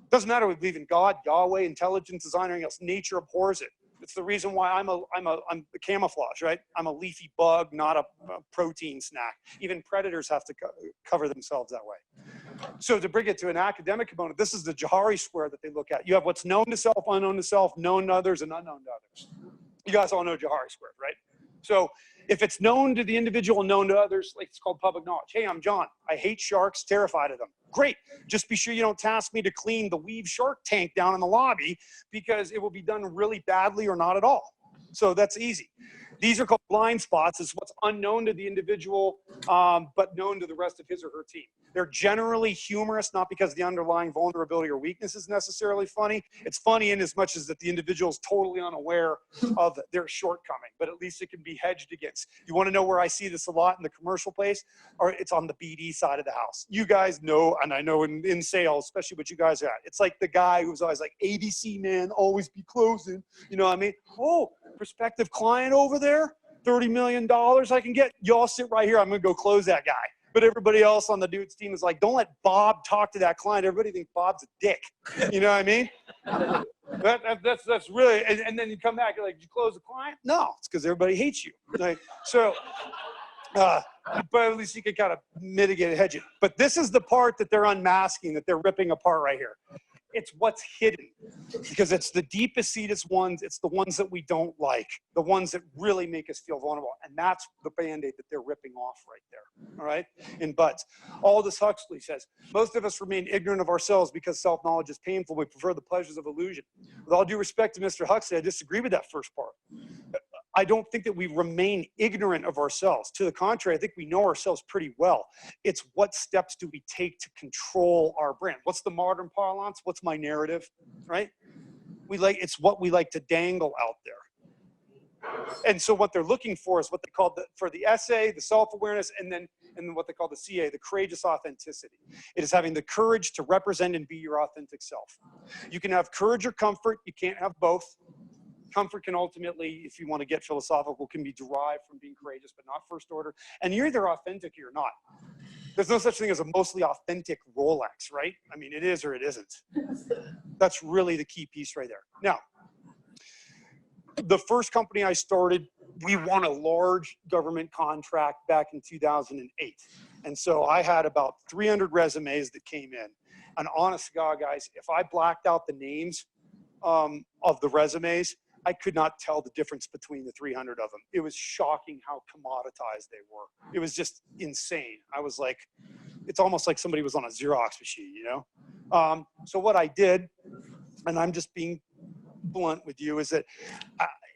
Speaker 2: Doesn't matter if we believe in God, Yahweh, intelligence, design, or anything else. Nature abhors it. It's the reason why I'm a camouflage, right? I'm a leafy bug, not a protein snack. Even predators have to cover themselves that way. So to bring it to an academic component, this is the Johari square that they look at. You have what's known to self, unknown to self, known to others, and unknown to others. You guys all know Johari square, right? So if it's known to the individual and known to others, like it's called public knowledge. Hey, I'm John. I hate sharks, terrified of them. Great. Just be sure you don't task me to clean the weave shark tank down in the lobby, because it will be done really badly or not at all. So that's easy. These are called blind spots. It's what's unknown to the individual, but known to the rest of his or her team. They're generally humorous, not because the underlying vulnerability or weakness is necessarily funny. It's funny in as much as that the individual is totally unaware of their shortcoming, but at least it can be hedged against. You want to know where I see this a lot in the commercial place? Or it's on the BD side of the house. You guys know, and I know in sales, especially what you guys are at, it's like the guy who's always like, ABC man, always be closing. You know what I mean? Oh, prospective client over there, $30 million I can get. Y'all sit right here. I'm going to go close that guy. But everybody else on the dude's team is like, don't let Bob talk to that client. Everybody thinks Bob's a dick. You know what I mean? That's really, and then you come back, you're like, did you close the client? No, it's because everybody hates you. Like, so, but at least you can kind of mitigate and hedge it. But this is the part that they're unmasking, that they're ripping apart right here. It's what's hidden, because it's the deepest seated ones. It's the ones that we don't like, the ones that really make us feel vulnerable. And that's the Band-Aid that they're ripping off right there, all right, in Buds. Aldous Huxley says, most of us remain ignorant of ourselves because self-knowledge is painful. We prefer the pleasures of illusion. With all due respect to Mr. Huxley, I disagree with that first part. I don't think that we remain ignorant of ourselves. To the contrary, I think we know ourselves pretty well. It's what steps do we take to control our brand? What's the modern parlance? What's my narrative, right? It's what we like to dangle out there. And so what they're looking for is what they call for the essay, the self-awareness, and then what they call the CA, the courageous authenticity. It is having the courage to represent and be your authentic self. You can have courage or comfort. You can't have both. Comfort can ultimately, if you want to get philosophical, can be derived from being courageous, but not first order. And you're either authentic or you're not. There's no such thing as a mostly authentic Rolex, right? I mean, it is or it isn't. That's really the key piece right there. Now, the first company I started, we won a large government contract back in 2008. And so I had about 300 resumes that came in. And honest to God, guys, if I blacked out the names of the resumes, I could not tell the difference between the 300 of them. It was shocking how commoditized they were. It was just insane. I was like, it's almost like somebody was on a Xerox machine, you know? So what I did, and I'm just being blunt with you, is that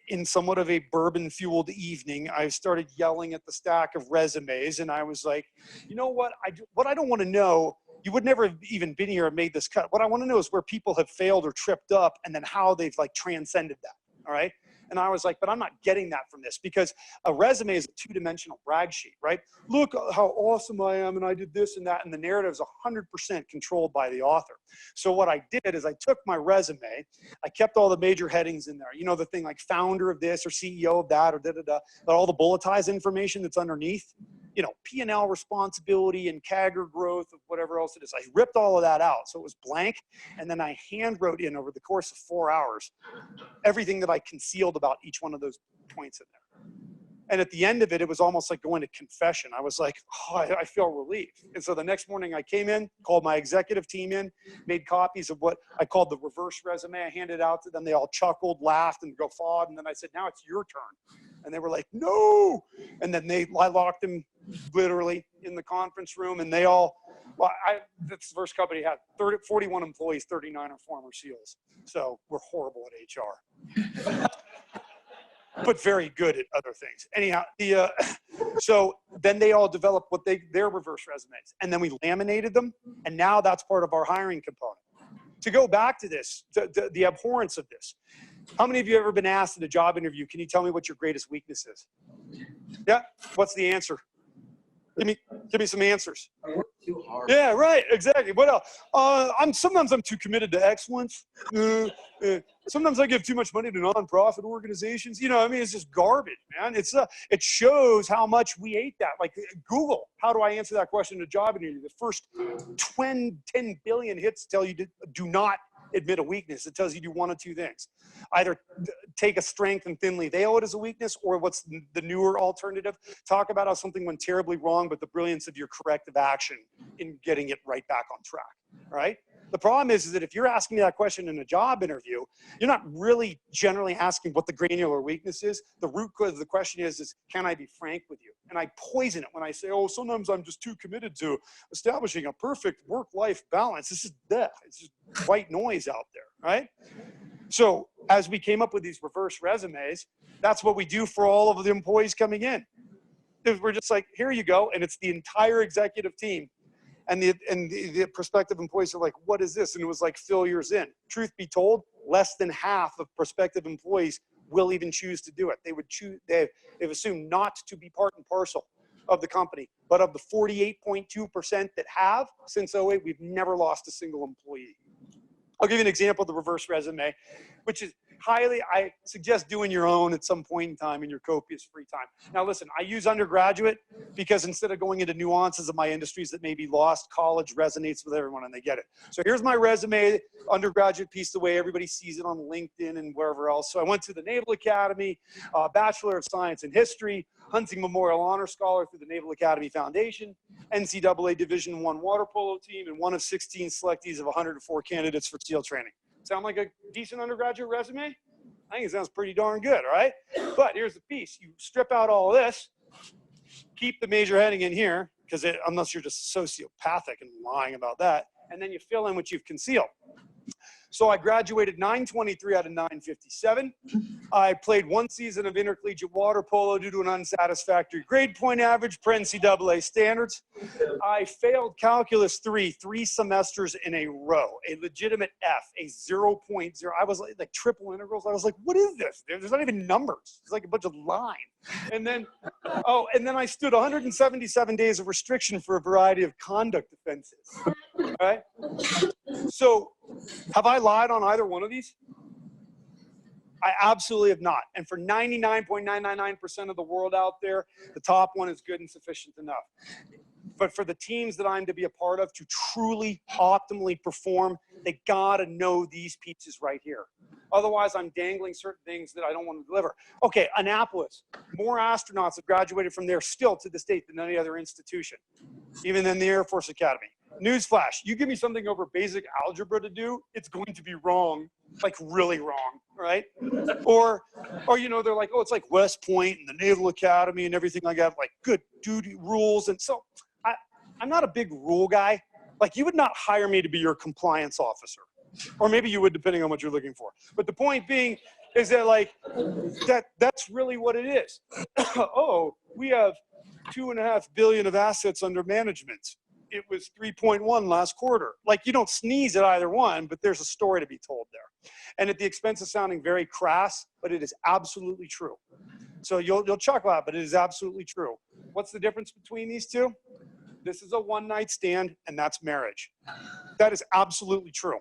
Speaker 2: in somewhat of a bourbon-fueled evening, I started yelling at the stack of resumes, and I was like, you know what? What I don't want to know, you would never have even been here and made this cut. What I want to know is where people have failed or tripped up, and then how they've like transcended that. All right. And I was like, but I'm not getting that from this, because a resume is a two-dimensional brag sheet, right? Look how awesome I am, and I did this and that, and the narrative is 100% controlled by the author. So what I did is I took my resume, I kept all the major headings in there. You know, the thing like founder of this or CEO of that or da-da-da, but all the bulletized information that's underneath, you know, P&L responsibility and CAGR growth of whatever else it is. I ripped all of that out, so it was blank, and then I hand wrote in over the course of 4 hours everything that I concealed about each one of those points in there. And at the end of it, it was almost like going to confession. I was like, oh, I feel relieved. And so the next morning I came in, called my executive team in, made copies of what I called the reverse resume. I handed it out to them. They all chuckled, laughed, and guffawed. And then I said, now it's your turn. And they were like, no. And then I locked them literally in the conference room, and they all, well, that's the first company had 41 employees, 39 are former SEALs. So we're horrible at HR. But very good at other things. Anyhow, so then they all developed their reverse resumes, and then we laminated them, and now that's part of our hiring component. To go back to this, the abhorrence of this. How many of you have ever been asked in a job interview, can you tell me what your greatest weakness is? Yeah, what's the answer? Give me some answers.
Speaker 3: I work too hard.
Speaker 2: Yeah, right, exactly. What else? Sometimes I'm too committed to excellence. Sometimes I give too much money to nonprofit organizations. You know, I mean, it's just garbage, man. It shows how much we hate that. Like Google, how do I answer that question in a job interview? The first 10 billion hits tell you to do not admit a weakness. It tells you to do one of two things. Either take a strength and thinly veil it as a weakness, or what's the newer alternative, talk about how something went terribly wrong, but the brilliance of your corrective action in getting it right back on track, right? The problem is that if you're asking me that question in a job interview, you're not really generally asking what the granular weakness is. The root cause of the question is can I be frank with you? And I poison it when I say, oh, sometimes I'm just too committed to establishing a perfect work-life balance. This is death. It's just white noise out there, right? So as we came up with these reverse resumes, that's what we do for all of the employees coming in. We're just like, here you go. And it's the entire executive team. And the prospective employees are like, what is this? And it was like, fill yours in. Truth be told, less than half of prospective employees will even choose to do it. They've assumed not to be part and parcel of the company. But of the 48.2% that have, since 08, we've never lost a single employee. I'll give you an example of the reverse resume, which is I suggest doing your own at some point in time in your copious free time. Now listen, I use undergraduate because instead of going into nuances of my industries that may be lost, college resonates with everyone and they get it. So here's my resume, undergraduate piece, the way everybody sees it on LinkedIn and wherever else. So I went to the Naval Academy, Bachelor of Science in History, Hunting Memorial Honor Scholar through the Naval Academy Foundation, NCAA Division I water polo team, and one of 16 selectees of 104 candidates for SEAL training. Sound like a decent undergraduate resume? I think it sounds pretty darn good, all right? But here's the piece. You strip out all this, keep the major heading in here, because unless you're just sociopathic and lying about that, and then you fill in what you've concealed. So I graduated 923 out of 957. I played one season of intercollegiate water polo due to an unsatisfactory grade point average per NCAA standards. I failed Calculus 3 semesters in a row, a legitimate F, a 0.0. I was like triple integrals. I was like, what is this? There's not even numbers. It's like a bunch of lines. And then, and then I stood 177 days of restriction for a variety of conduct offenses. All right? So have I lied on either one of these? I absolutely have not. And for 99.999% of the world out there, the top one is good and sufficient enough. But for the teams that I'm to be a part of to truly optimally perform, they gotta know these pieces right here. Otherwise, I'm dangling certain things that I don't want to deliver. Okay, Annapolis, more astronauts have graduated from there still to this date than any other institution. even in the Air Force Academy. Newsflash, you give me something over basic algebra to do, it's going to be wrong, like really wrong, right? Or you know, they're like, oh, it's like West Point and the Naval Academy and everything like that, like good duty rules. And so I'm not a big rule guy. Like, you would not hire me to be your compliance officer. Or maybe you would, depending on what you're looking for. But the point being is that, like, that's really what it is. Oh, we have 2.5 billion of assets under management. It was 3.1 last quarter. Like, you don't sneeze at either one, but there's a story to be told there. And at the expense of sounding very crass, but it is absolutely true. So you'll chuckle at, but it is absolutely true. What's the difference between these two? This is a one-night stand, and that's marriage. That is absolutely true.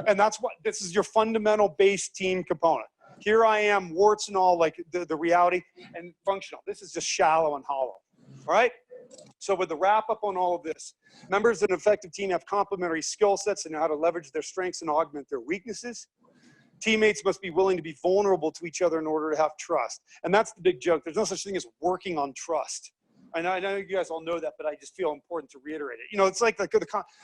Speaker 2: And that's what, this is your fundamental base team component. Here I am, warts and all, like the reality, and functional. This is just shallow and hollow, all right? So with the wrap up on all of this, members of an effective team have complementary skill sets and know how to leverage their strengths and augment their weaknesses. Teammates must be willing to be vulnerable to each other in order to have trust. And that's the big joke. There's no such thing as working on trust. I know you guys all know that, but I just feel important to reiterate it. You know, it's like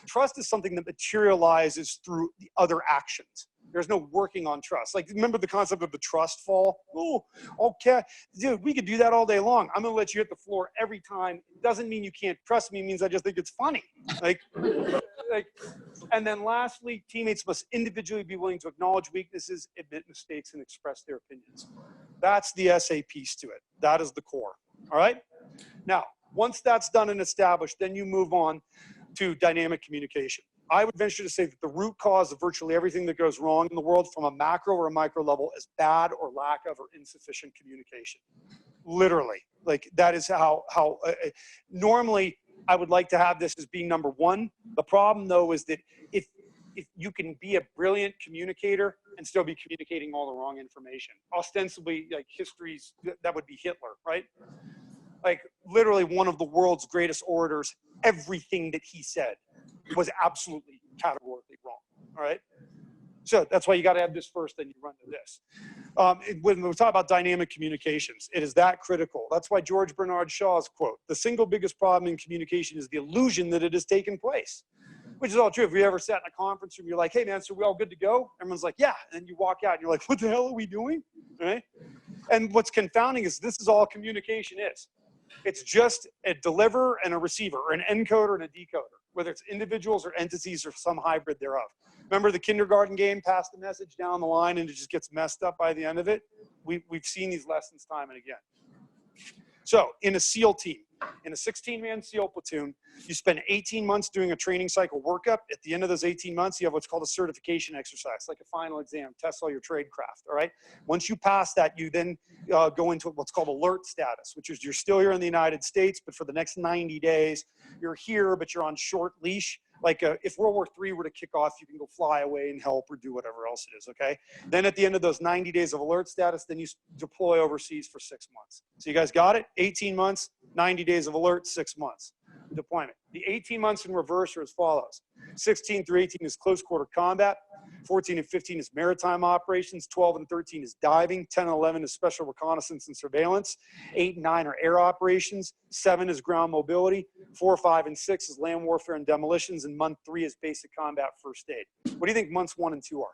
Speaker 2: trust is something that materializes through the other actions. There's no working on trust. Like, remember the concept of the trust fall? Oh, okay. Dude, we could do that all day long. I'm going to let you hit the floor every time. It doesn't mean you can't trust me. It means I just think it's funny. And then lastly, teammates must individually be willing to acknowledge weaknesses, admit mistakes, and express their opinions. That's the SA piece to it. That is the core. All right? Now, once that's done and established, then you move on to dynamic communication. I would venture to say that the root cause of virtually everything that goes wrong in the world from a macro or a micro level is bad or lack of or insufficient communication. Literally. Like, that is how normally I would like to have this as being number one. The problem, though, is that if you can be a brilliant communicator and still be communicating all the wrong information, ostensibly, like, history's, that would be Hitler, right? Like, literally one of the world's greatest orators, everything that he said was absolutely categorically wrong, all right? So that's why you got to have this first, then you run to this. When we talk about dynamic communications, it is that critical. That's why George Bernard Shaw's quote, "The single biggest problem in communication is the illusion that it has taken place," which is all true. If you ever sat in a conference room, you're like, "Hey man, so we all good to go?" Everyone's like, "Yeah." And then you walk out and you're like, "What the hell are we doing?" Right? And what's confounding is this is all communication is. It's just a deliverer and a receiver, or an encoder and a decoder, whether it's individuals or entities or some hybrid thereof. Remember the kindergarten game, pass the message down the line and it just gets messed up by the end of it? We've seen these lessons time and again. So in a SEAL team, in a 16-man SEAL platoon, you spend 18 months doing a training cycle workup. At the end of those 18 months, you have what's called a certification exercise, like a final exam, tests all your trade craft, all right? Once you pass that, you then go into what's called alert status, which is you're still here in the United States, but for the next 90 days, you're here, but you're on short leash. Like if World War III were to kick off, you can go fly away and help or do whatever else it is, okay? Then at the end of those 90 days of alert status, then you deploy overseas for 6 months. So you guys got it? 18 months, 90 days of alert, 6 months deployment. The 18 months in reverse are as follows. 16 through 18 is close quarter combat. 14 and 15 is maritime operations. 12 and 13 is diving. 10 and 11 is special reconnaissance and surveillance. 8 and 9 are air operations. 7 is ground mobility. 4, 5, and 6 is land warfare and demolitions. And month 3 is basic combat first aid. What do you think months 1 and 2 are?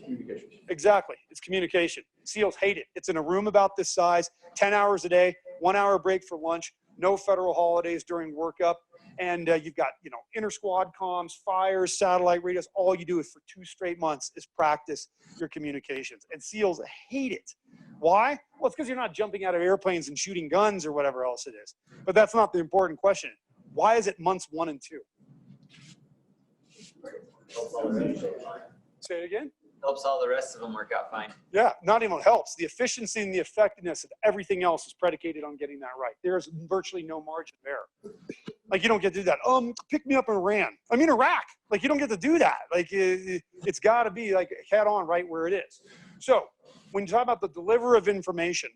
Speaker 3: Communication.
Speaker 2: Exactly. It's communication. SEALs hate it. It's in a room about this size, 10 hours a day, 1 hour break for lunch, no federal holidays during workup. And you've got, you know, inter-squad comms, fires, satellite radios. All you do is for 2 straight months is practice your communications. And SEAls hate it. Why? Well, it's because you're not jumping out of airplanes and shooting guns or whatever else it is. But that's not the important question. Why is it months 1 and 2? Say it again?
Speaker 4: Helps all the rest of them work out fine.
Speaker 2: Yeah, not even helps. The efficiency and the effectiveness of everything else is predicated on getting that right. There's virtually no margin of error. Like, you don't get to do that. Pick me up in Iran. I mean, Iraq. Like, you don't get to do that. Like, it's got to be like head on right where it is. So when you talk about the deliverer of information,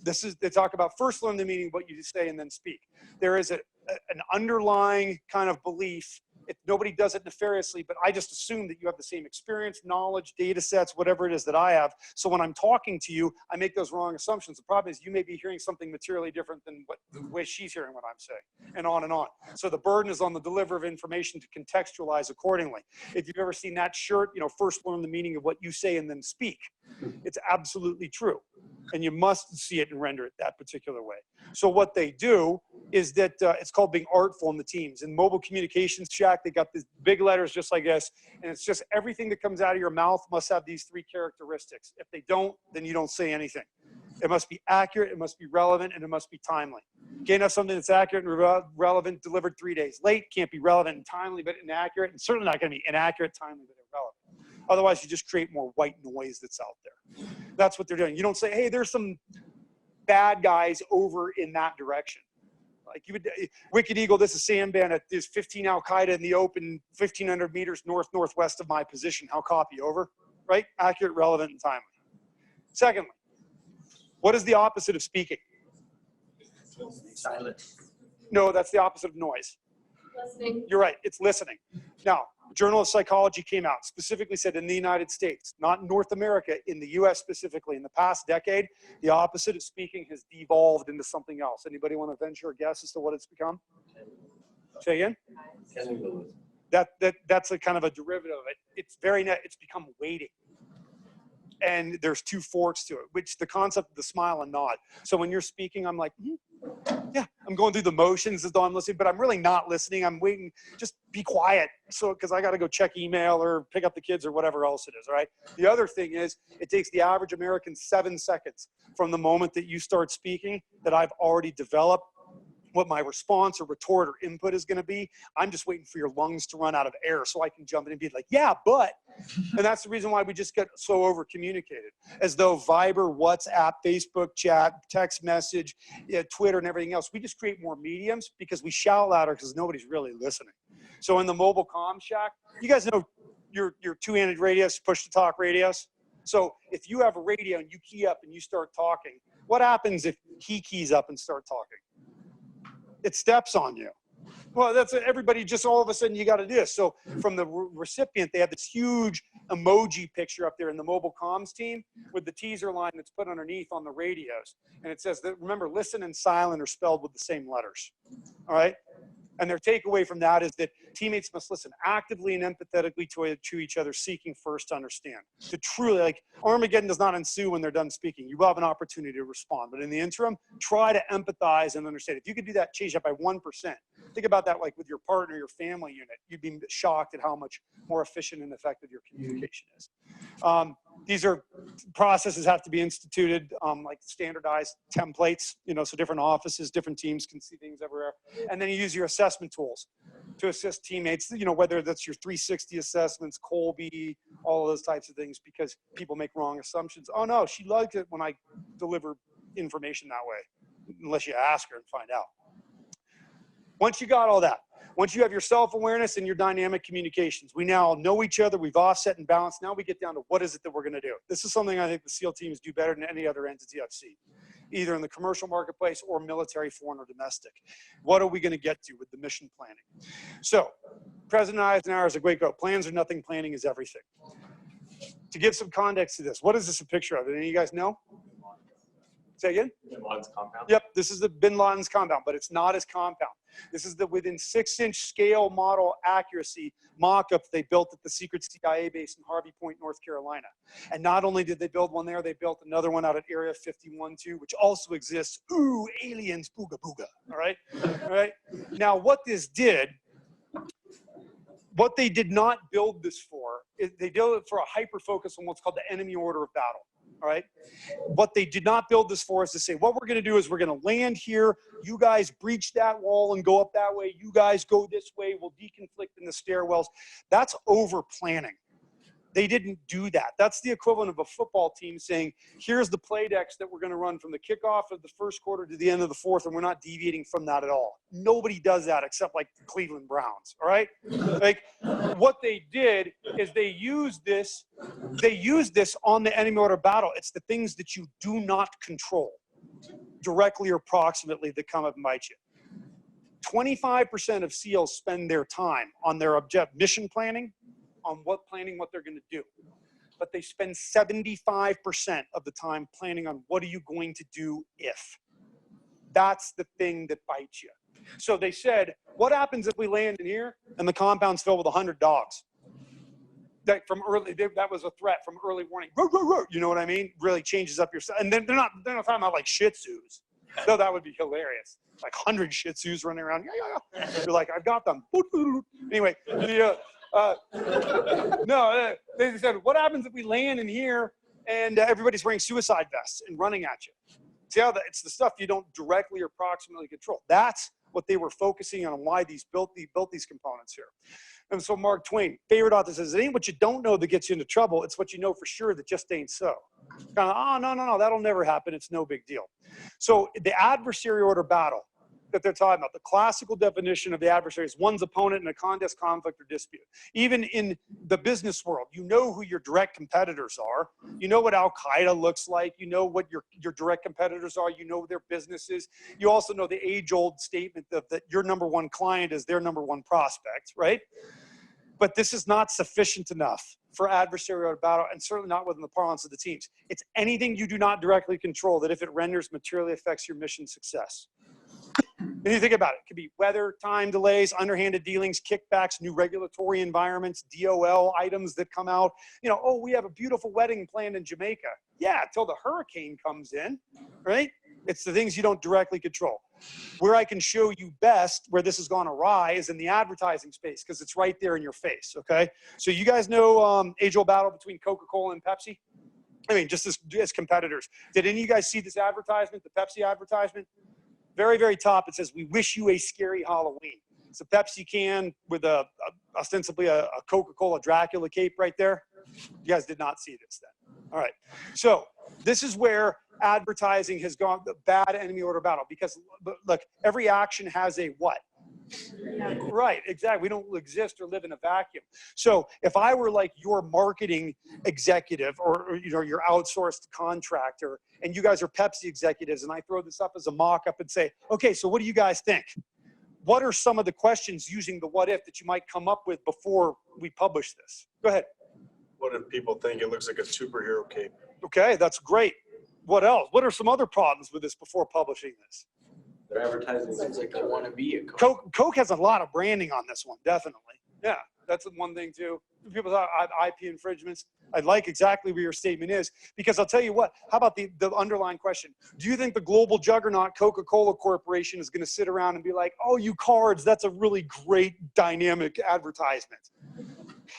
Speaker 2: they talk about first learn the meaning of what you say and then speak. There is an underlying kind of belief Nobody does it nefariously, but I just assume that you have the same experience, knowledge, data sets, whatever it is that I have. So when I'm talking to you, I make those wrong assumptions. The problem is you may be hearing something materially different than the way she's hearing what I'm saying, and on and on. So the burden is on the deliverer of information to contextualize accordingly. If you've ever seen that shirt, first learn the meaning of what you say and then speak. It's absolutely true. And you must see it and render it that particular way. So what they do is that it's called being artful in the teams. In mobile communications shack, they got these big letters just like this, and it's just everything that comes out of your mouth must have these 3 characteristics. If they don't, then you don't say anything. It must be accurate, it must be relevant, and it must be timely. Can't have something that's accurate and relevant delivered 3 days late. Can't be relevant and timely, but inaccurate, and certainly not going to be inaccurate, timely, but irrelevant. Otherwise, you just create more white noise that's out there. That's what they're doing. You don't say, hey, there's some bad guys over in that direction. Like Wicked Eagle, this is Sam Bennett. There's 15 Al-Qaeda in the open, 1,500 meters northwest of my position. How copy? Over? Right? Accurate, relevant, and timely. Secondly, what is the opposite of speaking?
Speaker 4: Silent.
Speaker 2: No, that's the opposite of noise.
Speaker 5: Listening.
Speaker 2: You're right. It's listening. Now, Journal of Psychology came out, specifically said in the United States, not in North America, in the US specifically, in the past decade, the opposite of speaking has devolved into something else. Anybody want to venture a guess as to what it's become? Say again? That's a kind of a derivative of it. It's become waiting. And there's 2 forks to it, which the concept of the smile and nod. So when you're speaking, I'm like, yeah, I'm going through the motions as though I'm listening, but I'm really not listening. I'm waiting. Just be quiet. So, because I got to go check email or pick up the kids or whatever else it is, all right? The other thing is, it takes the average American 7 seconds from the moment that you start speaking that I've already developed what my response or retort or input is going to be. I'm just waiting for your lungs to run out of air so I can jump in and be like, yeah, but. And that's the reason why we just get so over communicated, as though Viber, WhatsApp, Facebook chat, text message, Twitter, and everything else. We just create more mediums because we shout louder because nobody's really listening. So in the mobile comm shack, you guys know your 2-handed radios, push-to-talk radios. So if you have a radio and you key up and you start talking, what happens if he keys up and start talking? It steps on you. Well, that's everybody. Just all of a sudden, you got to do this. So from the recipient, they have this huge emoji picture up there in the mobile comms team with the teaser line that's put underneath on the radios, and it says that, remember, listen and silent are spelled with the same letters. All right. And their takeaway from that is that teammates must listen actively and empathetically to each other, seeking first to understand. To truly, like, Armageddon does not ensue when they're done speaking. You will have an opportunity to respond. But in the interim, try to empathize and understand. If you could do that, change that by 1%. Think about that, like with your partner, your family unit. You'd be shocked at how much more efficient and effective your communication is. These are processes have to be instituted, like standardized templates, so different offices, different teams can see things everywhere. And then you use your assessment tools to assist teammates, whether that's your 360 assessments, Colby, all of those types of things, because people make wrong assumptions. Oh no, she liked it when I deliver information that way, unless you ask her and find out. Once you got all that, once you have your self-awareness and your dynamic communications, we now know each other, we've offset and balanced. Now we get down to what is it that we're going to do. This is something I think the SEAL teams do better than any other entity I've seen, either in the commercial marketplace or military, foreign, or domestic. What are we going to get to with the mission planning? So, President Eisenhower is a great quote. Plans are nothing, planning is everything. To give some context to this, what is this a picture of? Any of you guys know? Say again?
Speaker 3: Bin Laden's compound?
Speaker 2: Yep, this is the Bin Laden's compound, but it's not his compound. This is the within 6-inch scale model accuracy mock-up they built at the secret CIA base in Harvey Point, North Carolina. And not only did they build one there, they built another one out at Area 51 too, which also exists. Ooh, aliens, booga booga, all right? All right? Now, what this did, what they did not build this for, is they built it for a hyper-focus on what's called the enemy order of battle. All right. What they did not build this for is to say, what we're going to do is we're going to land here. You guys breach that wall and go up that way. You guys go this way. We'll deconflict in the stairwells. That's over planning. They didn't do that. That's the equivalent of a football team saying, here's the play decks that we're going to run from the kickoff of the first quarter to the end of the fourth, and we're not deviating from that at all. Nobody does that except like the Cleveland Browns, all right? Like, what they did is they used this on the enemy order battle. It's the things that you do not control directly or proximately that come up and bite you. 25% of SEALs spend their time on their mission planning, on what they're going to do. But they spend 75% of the time planning on what are you going to do if. That's the thing that bites you. So they said, what happens if we land in here and the compound's filled with 100 dogs? That was a threat from early warning. You know what I mean? Really changes up your, and then they're not talking about like Shih Tzus. Though that would be hilarious. Like 100 Shih Tzus running around. You're like, I've got them. Anyway, they said, what happens if we land in here and everybody's wearing suicide vests and running at you? See how it's the stuff you don't directly or proximately control. That's what they were focusing on and why these built these components here. And so Mark Twain, favorite author, says, it ain't what you don't know that gets you into trouble. It's what you know for sure that just ain't so. Kind of, oh, no, that'll never happen. It's no big deal. So the adversary order battle that they're talking about, the classical definition of the adversary is one's opponent in a contest, conflict, or dispute. Even in the business world, you know who your direct competitors are. You know what Al-Qaeda looks like. You know what your direct competitors are. You know their businesses. You also know the age-old statement that your number one client is their number one prospect, right? But this is not sufficient enough for adversarial battle, and certainly not within the parlance of the teams. It's anything you do not directly control that if it renders materially affects your mission success. And you think about it, it could be weather, time delays, underhanded dealings, kickbacks, new regulatory environments, DOL items that come out. You know, oh, we have a beautiful wedding planned in Jamaica. Yeah, until the hurricane comes in, right? It's the things you don't directly control. Where I can show you best where this has gone awry is in the advertising space, because it's right there in your face, okay? So you guys know age-old battle between Coca-Cola and Pepsi? I mean, just as competitors. Did any of you guys see this advertisement, the Pepsi advertisement? Very, very top, it says, we wish you a scary Halloween. It's a Pepsi can with ostensibly a Coca-Cola Dracula cape right there. You guys did not see this then. All right. So this is where advertising has gone the bad enemy order battle, because look, every action has a what? Right, exactly. We don't exist or live in a vacuum. So if I were like your marketing executive or you know, your outsourced contractor, and you guys are Pepsi executives, and I throw this up as a mock-up and say, okay, so what do you guys think? What are some of the questions using the what if that you might come up with before we publish this? Go ahead.
Speaker 5: What if people think it looks like a superhero cape?
Speaker 2: Okay, that's great. What else? What are some other problems with this before publishing this?
Speaker 3: Their advertising seems like they want to be a
Speaker 2: Coke has a lot of branding on this one, definitely. Yeah, that's one thing too. People talk IP infringements. I like exactly where your statement is, because I'll tell you what, how about the underlying question? Do you think the global juggernaut Coca-Cola Corporation is going to sit around and be like, oh, you cards, that's a really great dynamic advertisement?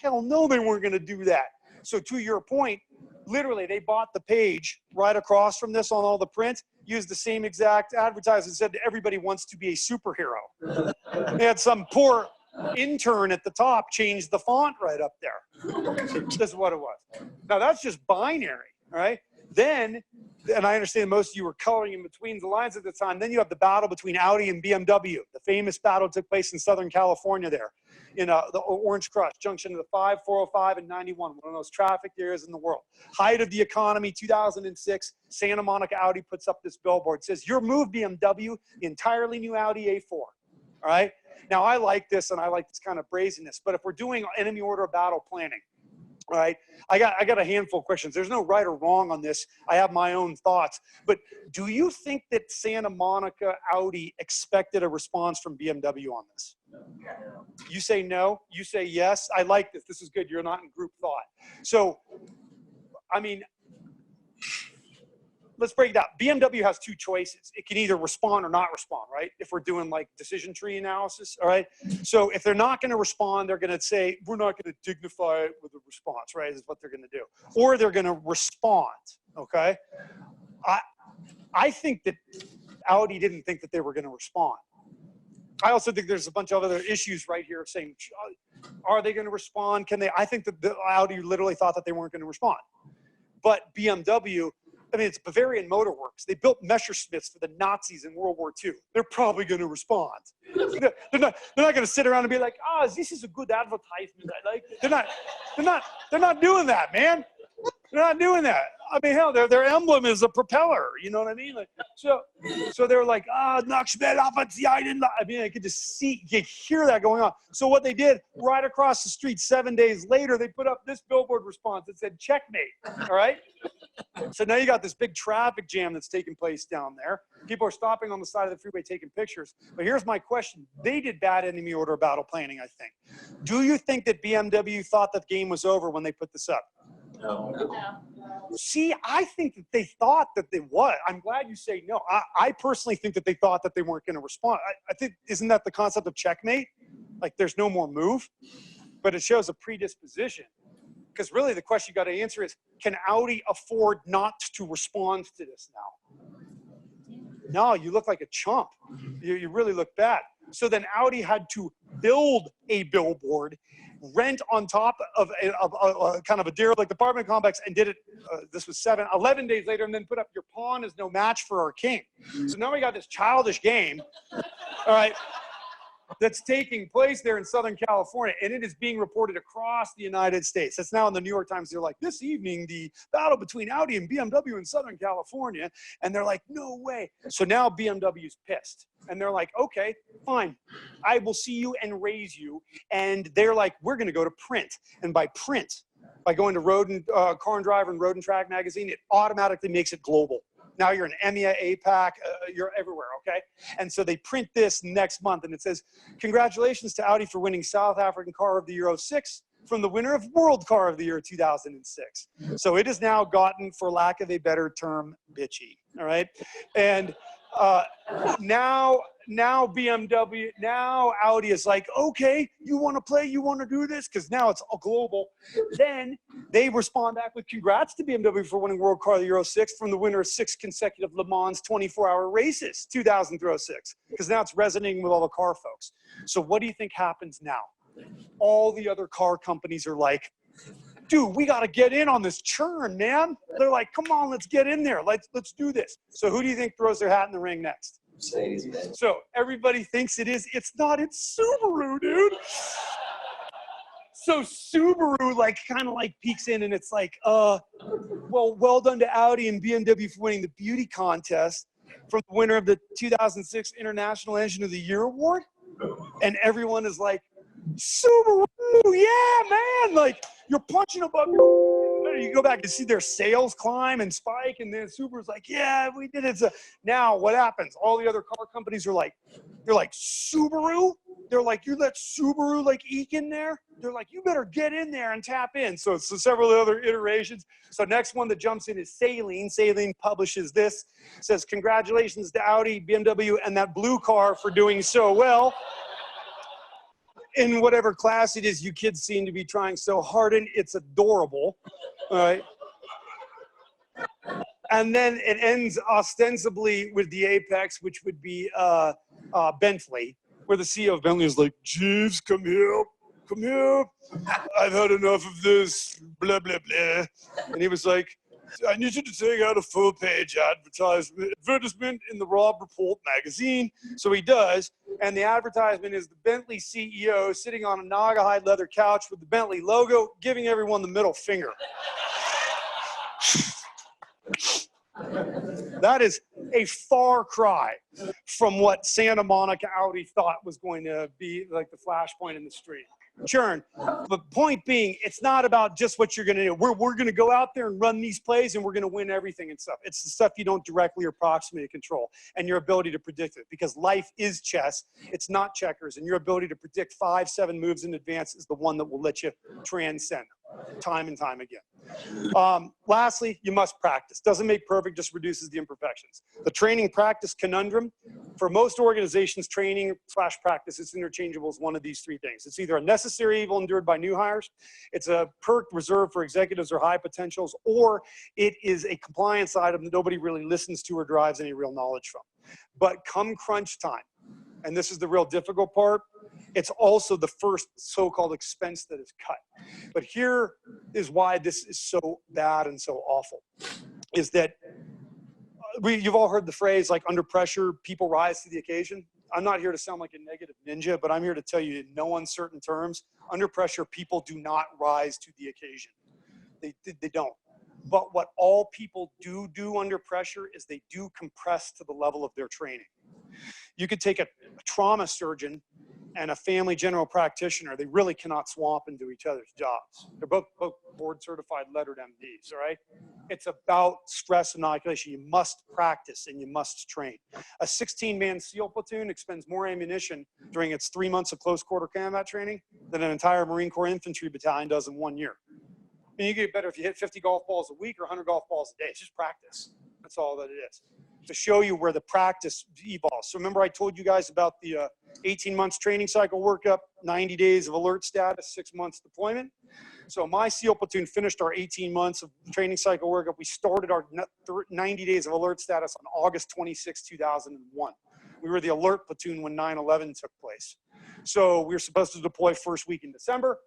Speaker 2: Hell no, they weren't going to do that. So to your point, literally, they bought the page right across from this on all the print, used the same exact advertisement, said everybody wants to be a superhero. They had some poor intern at the top change the font right up there. This is what it was. Now, that's just binary, all right? Then, and I understand most of you were coloring in between the lines at the time, then you have the battle between Audi and BMW. The famous battle took place in Southern California there, in the Orange Crush junction of the 5, 405, and 91, one of those traffic areas in the world. Height of the economy, 2006, Santa Monica Audi puts up this billboard. It says, your move, BMW, the entirely new Audi A4, all right? Now, I like this, and I like this kind of brazenness, but if we're doing enemy order of battle planning, all right, I got a handful of questions. There's no right or wrong on this. I have my own thoughts. But do you think that Santa Monica Audi expected a response from BMW on this? No. You say no. You say yes. I like this. This is good. You're not in group thought. So, I mean, let's break it down. BMW has two choices. It can either respond or not respond, right? If we're doing like decision tree analysis, all right? So if they're not going to respond, they're going to say, we're not going to dignify it with a response, right? Is what they're going to do. Or they're going to respond, okay? I think that Audi didn't think that they were going to respond. I also think there's a bunch of other issues right here saying, are they going to respond? Can they? I think that the Audi literally thought that they weren't going to respond. But BMW, I mean, it's Bavarian Motor Works. They built Messerschmitts for the Nazis in World War II. They're probably going to respond. They're not going to sit around and be like, oh, this is a good advertisement. I like it. They're not doing that, man. They're not doing that. I mean, hell, their emblem is a propeller. You know what I mean? Like, so they're like, Nachschmed up at the island. I mean, I could just you hear that going on. So what they did, right across the street 7 days later, they put up this billboard response that said, checkmate, all right? So now you got this big traffic jam that's taking place down there. People are stopping on the side of the freeway taking pictures. But here's my question. They did bad enemy order of battle planning, I think. Do you think that BMW thought that game was over when they put this up?
Speaker 3: No.
Speaker 2: See, I think that they thought that they was. I'm glad you say no. I personally think that they thought that they weren't going to respond. I think, isn't that the concept of checkmate? Like there's no more move, but it shows a predisposition. Because really the question you got to answer is, can Audi afford not to respond to this now? No, you look like a chump. You really look bad. So then Audi had to build a billboard, rent on top of a kind of a derelict apartment complex, and did it, this was 11 days later, and then put up your pawn is no match for our king. So now we got this childish game, all right, that's taking place there in Southern California, and it is being reported across the United States. That's now in the New York Times. They're like, this evening, the battle between Audi and BMW in Southern California, and they're like, no way. So now BMW's pissed, and they're like, okay, fine, I will see you and raise you, and they're like, we're going to go to print, and by print, by going to Car and Driver and Road and Track magazine, it automatically makes it global. Now you're in EMEA, APAC, you're everywhere, okay? And so they print this next month, and it says, congratulations to Audi for winning South African Car of the Year 06 from the winner of World Car of the Year 2006. So it has now gotten, for lack of a better term, bitchy, all right? And now BMW, now Audi is like, okay, you want to play, you want to do this? Because now it's all global. Then they respond back with congrats to BMW for winning World Car of the Year 06 from the winner of 6 consecutive Le Mans 24-hour races, 2006. Because now it's resonating with all the car folks. So what do you think happens now? All the other car companies are like, dude, we got to get in on this churn, man. They're like, come on, let's get in there. Let's do this. So who do you think throws their hat in the ring next?
Speaker 3: Mercedes-Benz.
Speaker 2: So everybody thinks it is. It's not. It's Subaru, dude. So Subaru kind of peeks in, and it's like, well done to Audi and BMW for winning the beauty contest from the winner of the 2006 International Engine of the Year award. And everyone is like, Subaru, yeah, man. Like, you're punching above your... You go back and see their sales climb and spike, and then Subaru's like, yeah, we did it. So now what happens? All the other car companies are like, they're like, Subaru? They're like, you let Subaru eke in there? They're like, you better get in there and tap in. So it's several other iterations. So next one that jumps in is Saleen. Saleen publishes this, says, congratulations to Audi, BMW, and that blue car for doing so well. In whatever class it is, you kids seem to be trying so hard, and it's adorable. All right. And then it ends ostensibly with the apex, which would be Bentley, where the CEO of Bentley is like, Jeeves, come here. I've had enough of this, blah, blah, blah. And he was like, I need you to take out a full-page advertisement in the Rob Report magazine. So he does, and the advertisement is the Bentley CEO sitting on a Naugahyde leather couch with the Bentley logo, giving everyone the middle finger. That is a far cry from what Santa Monica Audi thought was going to be like the flashpoint in the street. Churn. The point being, it's not about just what you're going to do. We're going to go out there and run these plays, and we're going to win everything and stuff. It's the stuff you don't directly or proximately control, and your ability to predict it. Because life is chess. It's not checkers, and your ability to predict 5-7 moves in advance is the one that will let you transcend time and time again. Lastly, you must practice. Doesn't make perfect, just reduces the imperfections. The training practice conundrum. For most organizations, training / practice is interchangeable as one of these three things. It's either a necessary evil endured by new hires, it's a perk reserved for executives or high potentials, or it is a compliance item that nobody really listens to or derives any real knowledge from. But come crunch time, and this is the real difficult part, it's also the first so-called expense that is cut. But here is why this is so bad and so awful, is that you've all heard the phrase, like, under pressure, people rise to the occasion. I'm not here to sound like a negative ninja, but I'm here to tell you in no uncertain terms, under pressure, people do not rise to the occasion. They don't. But what all people do under pressure is they do compress to the level of their training. You could take a trauma surgeon and a family general practitioner. They really cannot swamp into each other's jobs. They're both board certified lettered MDs, all right? It's about stress inoculation. You must practice and you must train. A 16-man SEAL platoon expends more ammunition during its 3 months of close quarter combat training than an entire Marine Corps infantry battalion does in 1 year. And you get better if you hit 50 golf balls a week or 100 golf balls a day. It's just practice. That's all that it is. To show you where the practice evolves. So remember I told you guys about the 18 months training cycle workup, 90 days of alert status, 6 months deployment. So my SEAL platoon finished our 18 months of training cycle workup. We started our 90 days of alert status on August 26, 2001. We were the alert platoon when 9/11 took place. So we were supposed to deploy first week in December.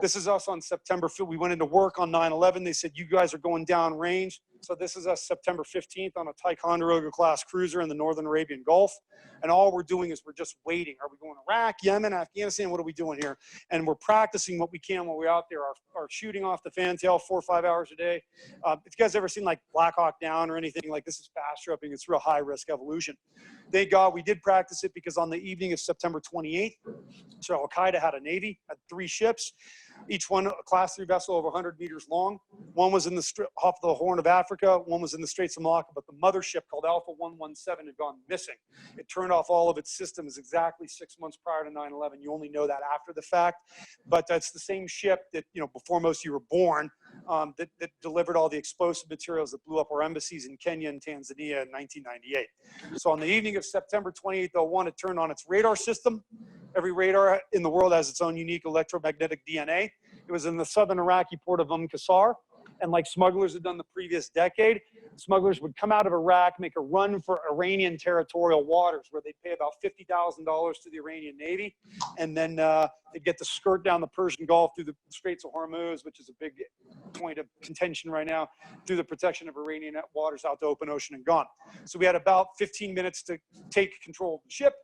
Speaker 2: This is us on September 5th. We went into work on 9/11. They said, you guys are going down range. So this is us September 15th on a Ticonderoga class cruiser in the Northern Arabian Gulf. And all we're doing is we're just waiting. Are we going to Iraq, Yemen, Afghanistan? What are we doing here? And we're practicing what we can while we're out there. Our shooting off the fantail 4 or 5 hours a day. If you guys ever seen like Black Hawk Down or anything, like this is fast roping. It's real high risk evolution. Thank God we did practice it because on the evening of September 28th, so Al-Qaeda had a Navy, had 3 ships. Each one a class 3 vessel over 100 meters long. One was in the off the Horn of Africa. One was in the Straits of Malacca, but the mothership called Alpha 117 had gone missing. It turned off all of its systems exactly 6 months prior to 9/11. You only know that after the fact, but that's the same ship that, you know, before most of you were born, that delivered all the explosive materials that blew up our embassies in Kenya and Tanzania in 1998. So on the evening of September 28th, 01, it turned on its radar system. Every radar in the world has its own unique electromagnetic DNA. It was in the southern Iraqi port of Qasar. And like smugglers had done the previous decade, smugglers would come out of Iraq, make a run for Iranian territorial waters where they'd pay about $50,000 to the Iranian Navy. And then they'd get to skirt down the Persian Gulf through the Straits of Hormuz, which is a big point of contention right now, through the protection of Iranian waters out to open ocean and gone. So we had about 15 minutes to take control of the ship.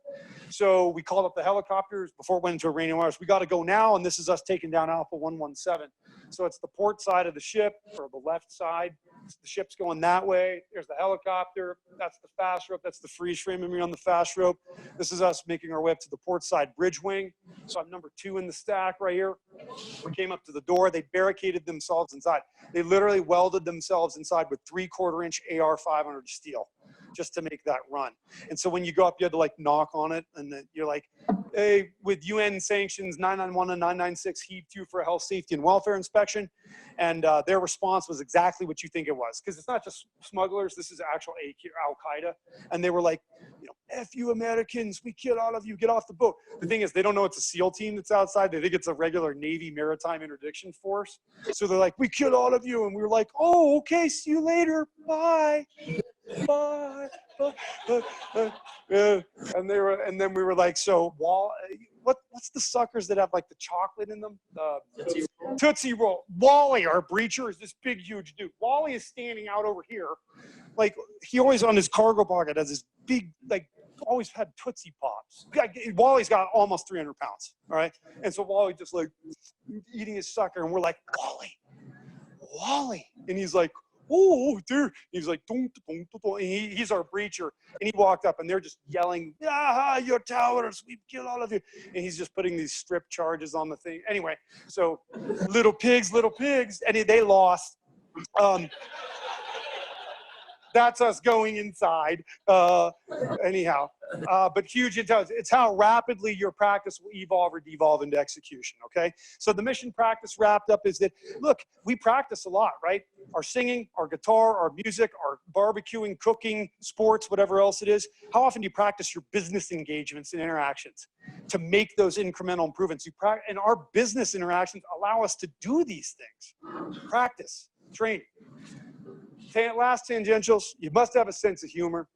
Speaker 2: So we called up the helicopters before it went into Iranian waters. We got to go now, and this is us taking down Alpha 117. So it's the port side of the ship, or the left side. The ship's going that way. There's the helicopter. That's the fast rope. That's the freeze frame of me on the fast rope. This is us making our way up to the port side bridge wing. So I'm number 2 in the stack right here. We came up to the door. They barricaded themselves inside. They literally welded themselves inside with 3/4 inch AR-500 steel just to make that run. And so when you go up, you had to like knock on it, and then you're like, hey, with UN sanctions, 991 and 996 heaved to for a health, safety, and welfare inspection. And their response was exactly what you think it was, because it's not just smugglers, this is actual Al-Qaeda. And they were like, you know, F you Americans, we kill all of you, get off the boat. The thing is, they don't know it's a SEAL team that's outside. They think it's a regular Navy maritime interdiction force. So they're like, we kill all of you. And we were like, oh, okay, see you later, bye. Bye. And then we were like, so what's the suckers that have like the chocolate in them? Tootsie Roll. Wally, our breacher, is this big, huge dude. Wally is standing out over here. Like, he always on his cargo pocket has this big, like, always had Tootsie Pops. Wally's got almost 300 pounds, all right? And so Wally just like eating his sucker, and we're like, Wally. And he's like, oh, dude. He's like, dun, dun, dun, dun. And he's our breacher. And he walked up, and they're just yelling, ah, your towers, we kill all of you. And he's just putting these strip charges on the thing. Anyway, so little pigs. And they lost. That's us going inside. Anyhow, but huge intelligence. It's how rapidly your practice will evolve or devolve into execution, okay? So the mission practice wrapped up is that, look, we practice a lot, right? Our singing, our guitar, our music, our barbecuing, cooking, sports, whatever else it is. How often do you practice your business engagements and interactions to make those incremental improvements? And our business interactions allow us to do these things. Practice, training. Last tangentials, you must have a sense of humor.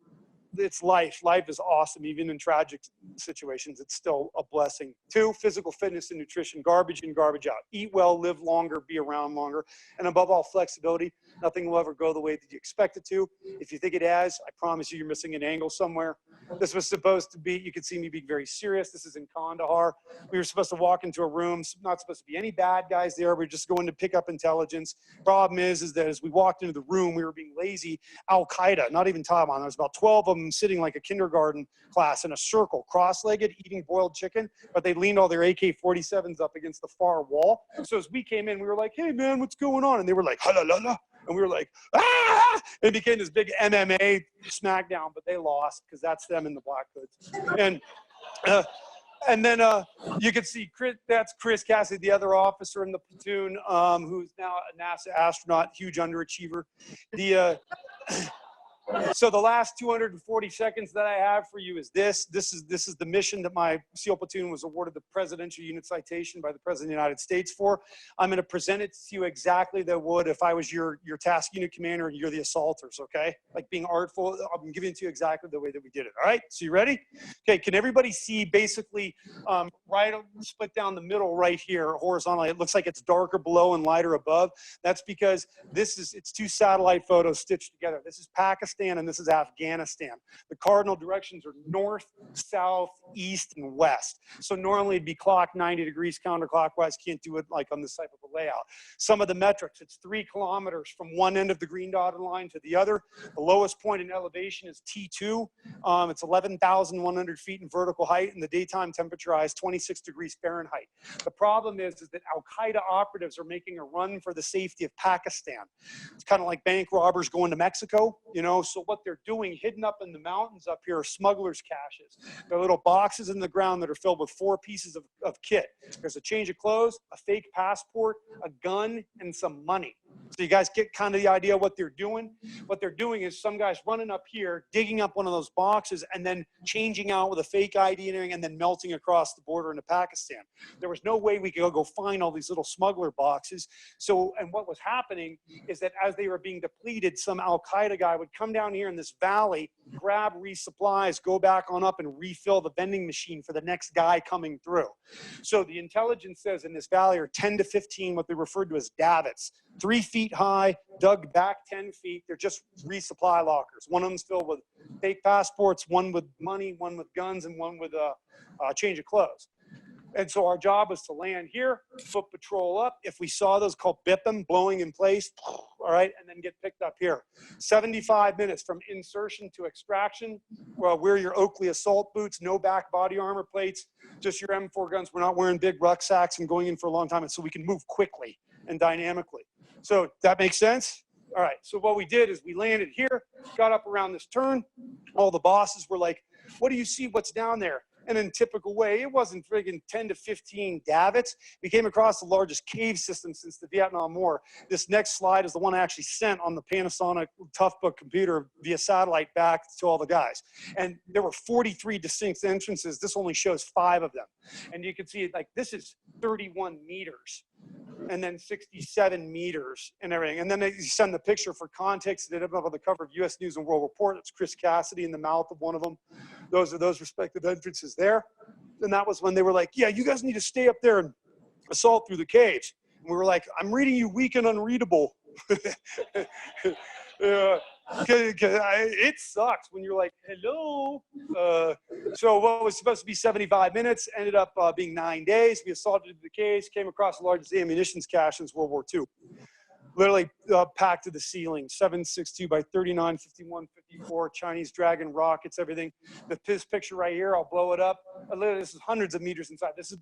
Speaker 2: it's life. Life is awesome. Even in tragic situations, it's still a blessing. 2, physical fitness and nutrition, garbage in, garbage out. Eat well, live longer, be around longer. And above all, flexibility. Nothing will ever go the way that you expect it to. If you think it has, I promise you, you're missing an angle somewhere. This was supposed to be, you could see me being very serious. This is in Kandahar. We were supposed to walk into a room, not supposed to be any bad guys there. We were just going to pick up intelligence. Problem is that as we walked into the room, we were being lazy. Al-Qaeda, not even Taliban, there was about 12 of them sitting like a kindergarten class in a circle, cross-legged, eating boiled chicken, but they leaned all their AK-47s up against the far wall. So as we came in, we were like, hey man, what's going on? And they were like, halalala. And we were like, ah! It became this big MMA smackdown, but they lost because that's them in the black hoods. And then you can see that's Chris Cassidy, the other officer in the platoon, who's now a NASA astronaut, huge underachiever. So the last 240 seconds that I have for you is this. This is the mission that my SEAL platoon was awarded the Presidential Unit Citation by the President of the United States for. I'm going to present it to you exactly that would if I was your task unit commander and you're the assaulters, okay? Like being artful, I'm giving it to you exactly the way that we did it, all right? So you ready? Okay, can everybody see basically right split down the middle right here horizontally? It looks like it's darker below and lighter above. That's because it's 2 satellite photos stitched together. This is Pakistan and this is Afghanistan. The cardinal directions are north, south, east, and west. So normally it'd be clocked 90 degrees counterclockwise. Can't do it like on this type of a layout. Some of the metrics, it's 3 kilometers from one end of the green dotted line to the other. The lowest point in elevation is T2. It's 11,100 feet in vertical height, and the daytime temperature is 26 degrees Fahrenheit. The problem is that Al-Qaeda operatives are making a run for the safety of Pakistan. It's kind of like bank robbers going to Mexico, you know. So what they're doing, hidden up in the mountains up here, are smugglers' caches. They're little boxes in the ground that are filled with 4 pieces of kit. There's a change of clothes, a fake passport, a gun, and some money. So you guys get kind of the idea of what they're doing? What they're doing is some guy's running up here, digging up one of those boxes, and then changing out with a fake ID and everything, and then melting across the border into Pakistan. There was no way we could go find all these little smuggler boxes. So, and what was happening is that as they were being depleted, some Al-Qaeda guy would come down here in this valley, grab resupplies, go back on up and refill the vending machine for the next guy coming through. So the intelligence says in this valley are 10 to 15, what they referred to as davits, 3 feet high, dug back 10 feet. They're just resupply lockers. One of them's filled with fake passports, one with money, one with guns, and one with a change of clothes. And so our job was to land here, foot patrol up. If we saw those, called BIP them, blowing in place, all right, and then get picked up here. 75 minutes from insertion to extraction. Well, wear your Oakley assault boots, no back body armor plates, just your M4 guns. We're not wearing big rucksacks and going in for a long time, and so we can move quickly and dynamically. So that makes sense? All right, so what we did is we landed here, got up around this turn. All the bosses were like, what do you see, what's down there? And in typical way, it wasn't friggin' 10 to 15 davits. We came across the largest cave system since the Vietnam War. This next slide is the one I actually sent on the Panasonic Toughbook computer via satellite back to all the guys. And there were 43 distinct entrances. This only shows 5 of them. And you can see, like, this is 31 meters. And then 67 meters and everything. And then they send the picture for context. They did it up on the cover of U.S. News and World Report. It's Chris Cassidy in the mouth of one of them. Those are those respective entrances there. And that was when they were like, yeah, you guys need to stay up there and assault through the caves. And we were like, I'm reading you weak and unreadable. It sucks when you're like, hello. So what was supposed to be 75 minutes ended up being 9 days. We assaulted the caves, came across the largest ammunitions cache since World War II. Literally packed to the ceiling, 7.62 by 39, 51, 54, Chinese Dragon rockets, everything. This picture right here, I'll blow it up. Literally, this is hundreds of meters inside. This is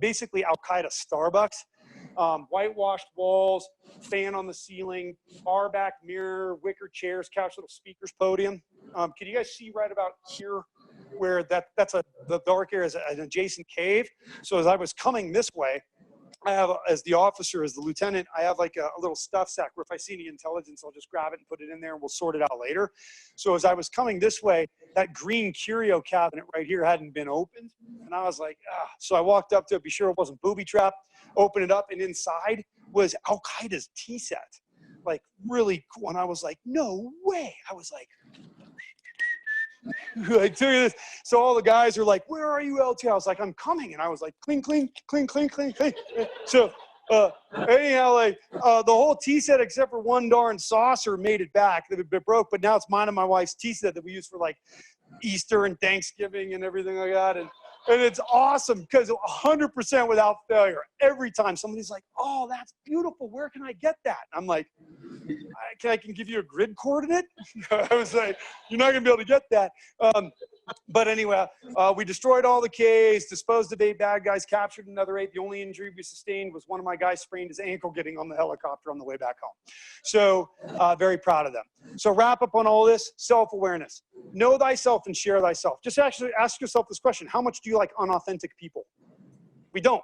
Speaker 2: basically Al-Qaeda Starbucks. Whitewashed walls, fan on the ceiling, bar back mirror, wicker chairs, couch, little speakers, podium. Can you guys see right about here where that's the dark area is an adjacent cave? So as I was coming this way, I have, as the officer, as the lieutenant, I have like a little stuff sack where if I see any intelligence, I'll just grab it and put it in there and we'll sort it out later. So as I was coming this way, that green curio cabinet right here hadn't been opened. And I was like, ah. So I walked up to it, be sure it wasn't booby trapped, open it up, and inside was Al-Qaeda's tea set. Like really cool. And I was like, no way. I was like, like doing this. So all the guys are like, where are you, LT? I was like, I'm coming. And I was like, cling, cling, cling, cling, cling, cling. So anyhow, like the whole tea set except for one darn saucer made it back. It broke, but now it's mine and my wife's tea set that we use for like Easter and Thanksgiving and everything like that. And it's awesome because 100% without failure. Every time somebody's like, oh, that's beautiful. Where can I get that? I'm like, I can give you a grid coordinate. I was like, you're not going to be able to get that. But anyway, we destroyed all the Ks, disposed of 8 bad guys, captured another 8. The only injury we sustained was one of my guys sprained his ankle getting on the helicopter on the way back home. So very proud of them. So wrap up on all this, self-awareness. Know thyself and share thyself. Just actually ask yourself this question. How much do you like unauthentic people? We don't.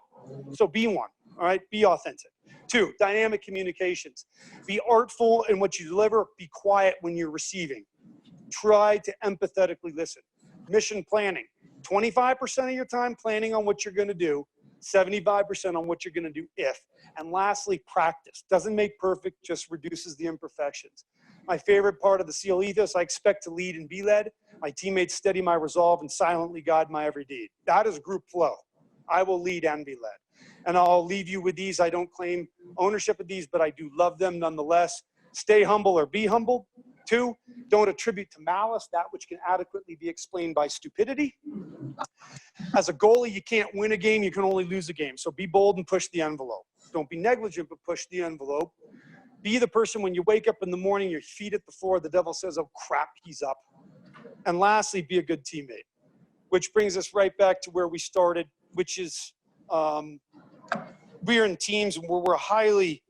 Speaker 2: So be one. All right? Be authentic. 2, dynamic communications. Be artful in what you deliver. Be quiet when you're receiving. Try to empathetically listen. Mission planning. 25% of your time planning on what you're going to do. 75% on what you're going to do if. And lastly, practice. Doesn't make perfect, just reduces the imperfections. My favorite part of the SEAL ethos, I expect to lead and be led. My teammates steady my resolve and silently guide my every deed. That is group flow. I will lead and be led. And I'll leave you with these. I don't claim ownership of these, but I do love them nonetheless. Stay humble or be humble. 2, don't attribute to malice that which can adequately be explained by stupidity. As a goalie, you can't win a game, you can only lose a game. So be bold and push the envelope. Don't be negligent, but push the envelope. Be the person when you wake up in the morning, your feet at the floor, the devil says, oh crap, he's up. And lastly, be a good teammate. Which brings us right back to where we started, which is we're in teams where we're a highly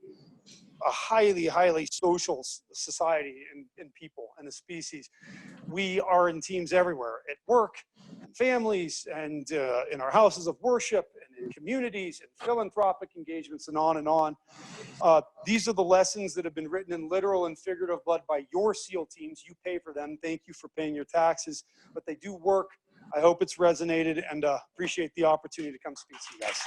Speaker 2: social society and people and a species. We are in teams everywhere, at work, and families, and in our houses of worship, and in communities, and philanthropic engagements, and on and on. These are the lessons that have been written in literal and figurative blood by your SEAL teams. You pay for them. Thank you for paying your taxes, but they do work. I hope it's resonated, and appreciate the opportunity to come speak to you guys.